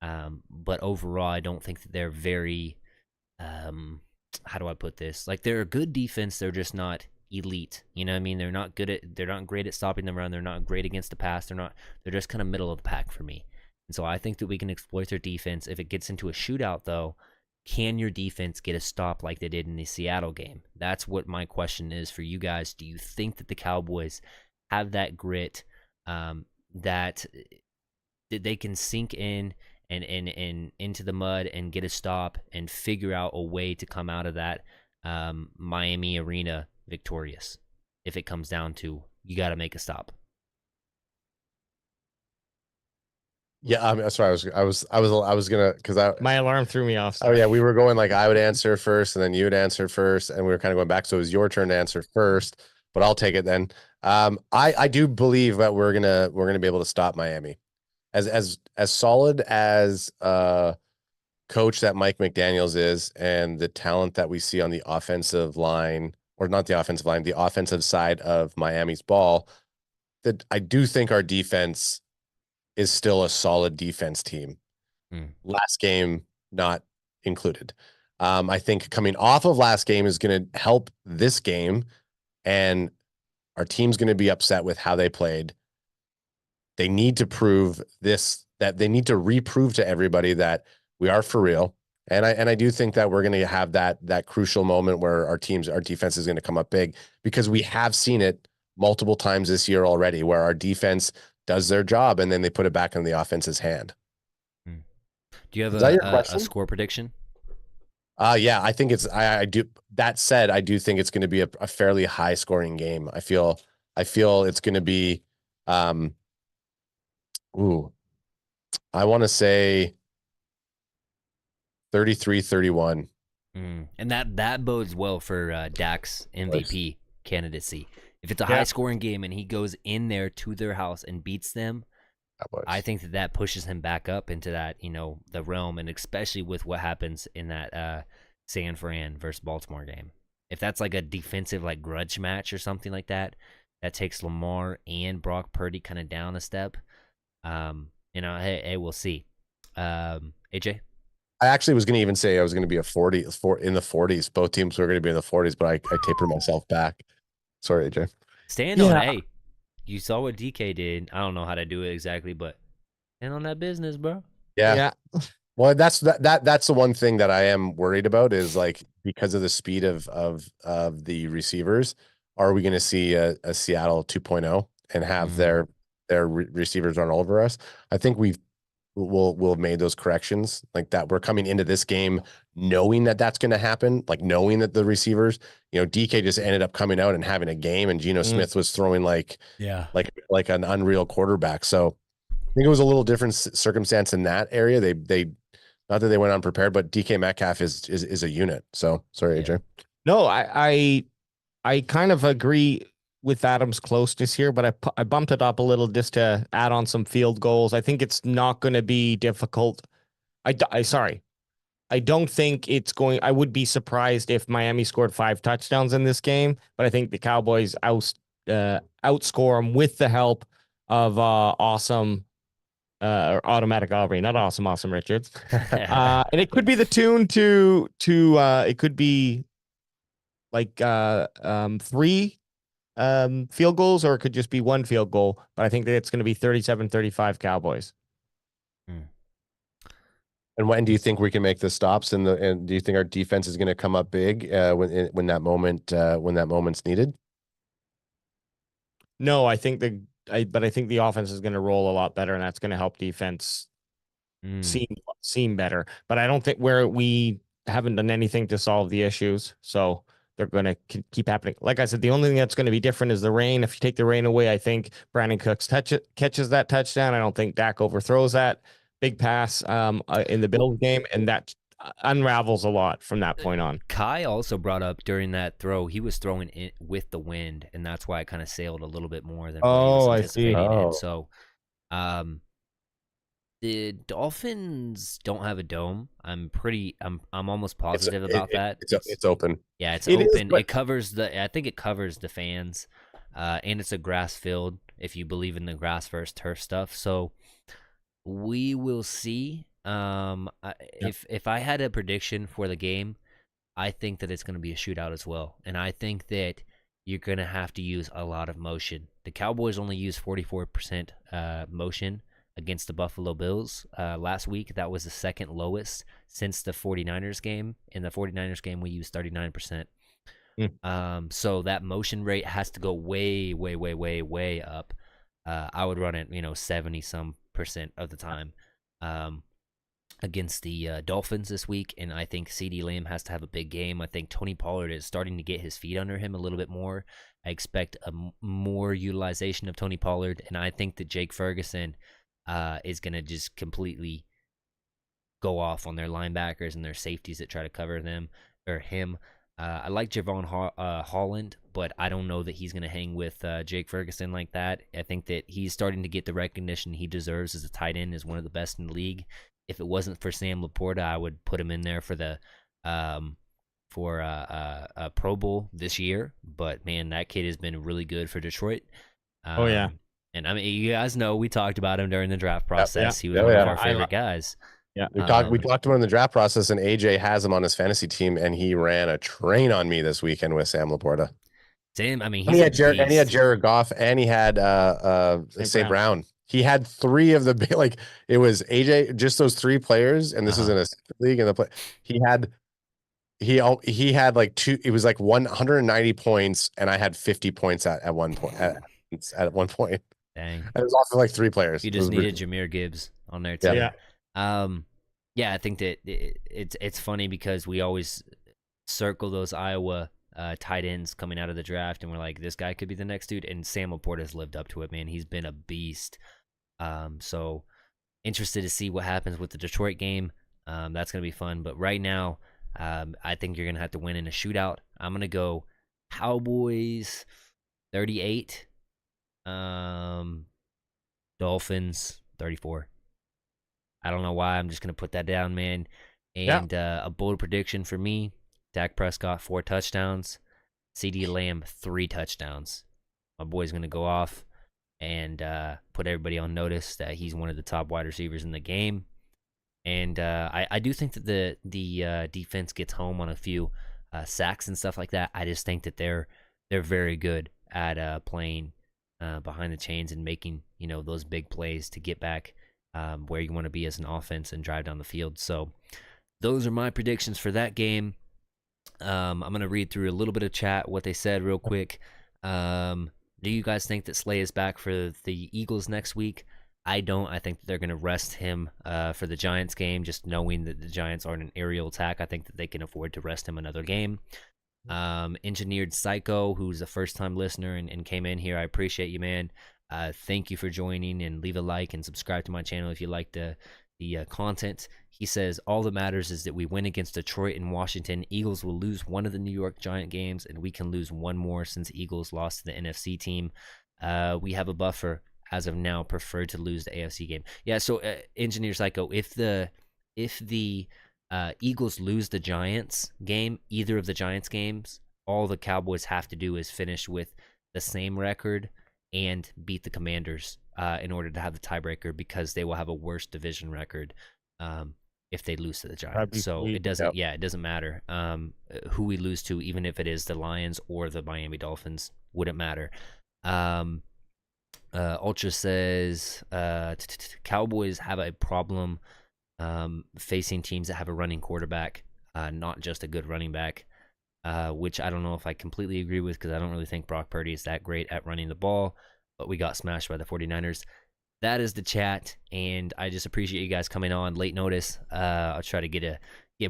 but overall, I don't think that they're very. How do I put this? Like, they're a good defense. They're just not elite. You know what I mean? They're not great at stopping the run. They're not great against the pass. They're just kind of middle of the pack for me. And so I think that we can exploit their defense. If it gets into a shootout, though, can your defense get a stop like they did in the Seattle game? That's what my question is for you guys. Do you think that the Cowboys have that grit that they can sink in and into the mud and get a stop and figure out a way to come out of that Miami arena victorious. If it comes down to you got to make a stop. Yeah, I'm sorry. I was gonna because I My alarm threw me off. oh Sorry. yeah, we were going like I would answer first and then you would answer first, and we were kind of going back. So it was your turn to answer first, but I'll take it then. I do believe that we're gonna be able to stop Miami. As solid as coach that Mike McDaniels is, and the talent that we see on the offensive line, or not the offensive line, the offensive side of Miami's ball, that I do think our defense is still a solid defense team. Last game not included. I think coming off of last game is going to help this game, and our team's going to be upset with how they played. They need to prove this, that they need to reprove to everybody that we are for real. And I do think that we're going to have that crucial moment where our defense is going to come up big, because we have seen it multiple times this year already, where our defense does their job and then they put it back in the offense's hand. Do you have Is that your a question? score prediction? Yeah, I think I do. That said, I do think it's going to be a fairly high scoring game. I feel it's going to be, ooh, I want to say 33-31. And that bodes well for Dak's MVP candidacy. If it's a high scoring game and he goes in there to their house and beats them, I think that pushes him back up into that, the realm, and especially with what happens in that San Fran versus Baltimore game. If that's like a defensive like grudge match or something like that, that takes Lamar and Brock Purdy kind of down a step. Hey, we'll see. AJ? I actually was going to even say I was going to be in the 40s. Both teams were going to be in the 40s, but I tapered myself back. Sorry, AJ. Stand on it. Hey, you saw what DK did. I don't know how to do it exactly, but stand on that business, bro. Yeah. Well, that's the one thing that I am worried about, is like, because of the speed of the receivers, are we going to see a Seattle 2.0 and have their receivers run over us? I think we'll have made those corrections, like that. We're coming into this game knowing that that's going to happen, like knowing that the receivers, DK just ended up coming out and having a game, and Geno Smith was throwing like an unreal quarterback. So I think it was a little different circumstance in that area. They not that they went unprepared, but DK Metcalf is a unit. So sorry, AJ. No, I kind of agree with Adam's closeness here, but I bumped it up a little just to add on some field goals. I think it's not going to be difficult. I don't think it's going. I would be surprised if Miami scored 5 touchdowns in this game, but I think the Cowboys outscore them with the help of awesome or automatic Aubrey, not awesome Richards. And it could be the tune to it could be like 3 field goals, or it could just be 1 field goal, but I think that it's going to be 37-35 Cowboys. And when do you think we can make the stops? And do you think our defense is going to come up big when that moment's needed? No, I think the offense is going to roll a lot better, and that's going to help defense seem better. But I don't think we haven't done anything to solve the issues, so they're going to keep happening. Like I said, the only thing that's going to be different is the rain. If you take the rain away, I think Brandon Cooks catches that touchdown. I don't think Dak overthrows that big pass in the Bills game, and that unravels a lot from that point on. Kai also brought up during that throw, he was throwing it with the wind, and that's why it kind of sailed a little bit more than what he was anticipating. And so the Dolphins don't have a dome. I'm almost positive about that. It's open. Yeah, it's open. It covers I think it covers the fans, and it's a grass field, if you believe in the grass versus turf stuff. So we will see. If I had a prediction for the game, I think that it's going to be a shootout as well, and I think that you're going to have to use a lot of motion. The Cowboys only used 44% motion against the Buffalo Bills last week. That was the second lowest since the 49ers game. In the 49ers game, we used 39%. So that motion rate has to go way, way, way, way, way up. I would run it, 70% of the time. Against the Dolphins this week, and I think CeeDee Lamb has to have a big game. I think Tony Pollard is starting to get his feet under him a little bit more. I expect more utilization of Tony Pollard, and I think that Jake Ferguson is going to just completely go off on their linebackers and their safeties that try to cover them or him. I like Javon Holland, but I don't know that he's going to hang with Jake Ferguson like that. I think that he's starting to get the recognition he deserves as a tight end, as one of the best in the league. If it wasn't for Sam Laporta, I would put him in there for the Pro Bowl this year. But man, that kid has been really good for Detroit. And I mean, you guys know we talked about him during the draft process. He was one of our favorite guys. Yeah, we talked to him in the draft process, and AJ has him on his fantasy team, and he ran a train on me this weekend with Sam Laporta. Sam, I mean, he had Jared Goff, and he had St. Brown. He had 3 of the like. It was AJ, just those 3 players, and this is in a league. And the play, he had like 2. It was like 190 points, and I had 50 points at one point. At one point, dang, and it was also like 3 players. You just needed Jahmyr Gibbs on there too. Yeah. I think that it's funny because we always circle those Iowa tight ends coming out of the draft, and we're like, this guy could be the next dude. And Sam Laporta has lived up to it, man. He's been a beast. So interested to see what happens with the Detroit game. That's gonna be fun. But right now, I think you're gonna have to win in a shootout. I'm gonna go Cowboys 38, Dolphins 34. I don't know why. I'm just going to put that down, man. And a bold prediction for me, Dak Prescott 4 touchdowns, CeeDee Lamb 3 touchdowns. My boy's going to go off and put everybody on notice that he's one of the top wide receivers in the game. And I do think that the defense gets home on a few sacks and stuff like that. I just think that they're very good at playing behind the chains and making those big plays to get back where you want to be as an offense and drive down the field. So those are my predictions for that game. I'm going to read through a little bit of chat, what they said real quick. Do you guys think that Slay is back for the Eagles next week? I don't. I think that they're going to rest him for the Giants game, just knowing that the Giants are in an aerial attack. I think that they can afford to rest him another game. Engineered Psycho, who's a first-time listener and came in here. I appreciate you, man. Thank you for joining, and leave a like and subscribe to my channel if you like the content. He says, all that matters is that we win against Detroit and Washington. Eagles will lose one of the New York Giant games, and we can lose one more since Eagles lost to the NFC team. We have a buffer as of now, preferred to lose the AFC game. Yeah, so Engineer Psycho, if the Eagles lose the Giants game, either of the Giants games, all the Cowboys have to do is finish with the same record and beat the Commanders in order to have the tiebreaker, because they will have a worse division record if they lose to the Giants. So it doesn't, it doesn't matter who we lose to, even if it is the Lions or the Miami Dolphins, wouldn't matter. Ultra says Cowboys have a problem facing teams that have a running quarterback, not just a good running back. Which I don't know if I completely agree with, because I don't really think Brock Purdy is that great at running the ball, but we got smashed by the 49ers. That is the chat, and I just appreciate you guys coming on late notice. I'll try to get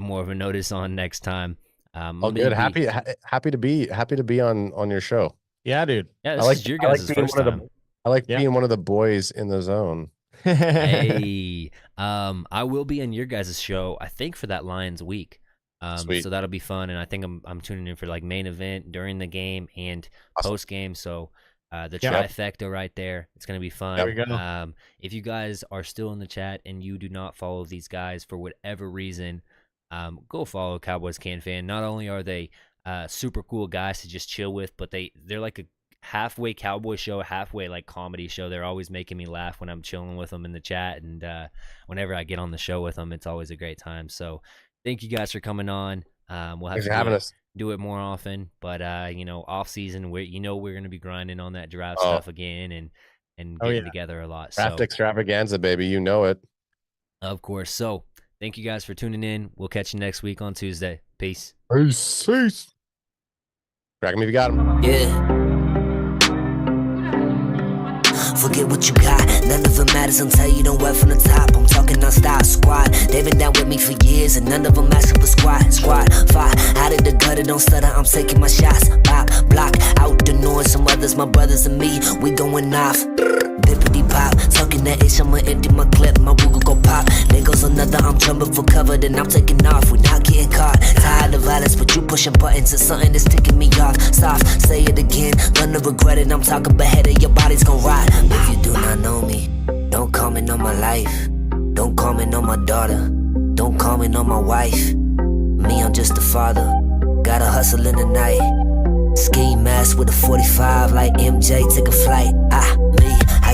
more of a notice on next time. Oh, good. Happy to be on your show. Yeah, dude. Yeah, this is your guys' first time. I like being one of the boys in the zone. Hey, I will be in your guys' show, I think, for that Lions week. So that'll be fun, and I think I'm tuning in for like main event during the game and post game. So the trifecta right there, it's gonna be fun. There we go. If you guys are still in the chat and you do not follow these guys for whatever reason, go follow Cowboys Canfan. Not only are they super cool guys to just chill with, but they're like a halfway cowboy show, halfway like comedy show. They're always making me laugh when I'm chilling with them in the chat, and whenever I get on the show with them, it's always a great time. So thank you guys for coming on. We'll have to do it more often, but off season, we're going to be grinding on that draft stuff again and getting together a lot. Draft extravaganza, baby, you know it. Of course. So thank you guys for tuning in. We'll catch you next week on Tuesday. Peace. Peace. Crack him if you got him. Yeah. Forget get what you got. None of it matters until you don't work from the top. I'm talking non-stop squad. They've been down with me for years and none of them asking for squad. Squad, fire, out of the gutter, don't stutter, I'm taking my shots. Pop, block, out the noise, some others, my brothers and me, we going off. Bippity pop, talking that ish, I'ma empty my clip, my Google go pop. There goes another, I'm jumping for cover, then I'm taking off, we not getting caught. Tired of violence, but you pushing buttons and something that's ticking me off. Stop, say it again, gonna regret it, I'm talking beheaded, your body's gon' rot. If you do not know me, don't comment on my life. Don't comment on my daughter, don't comment on my wife. Me, I'm just a father, gotta hustle in the night. Ski mask with a 45 like MJ, take a flight.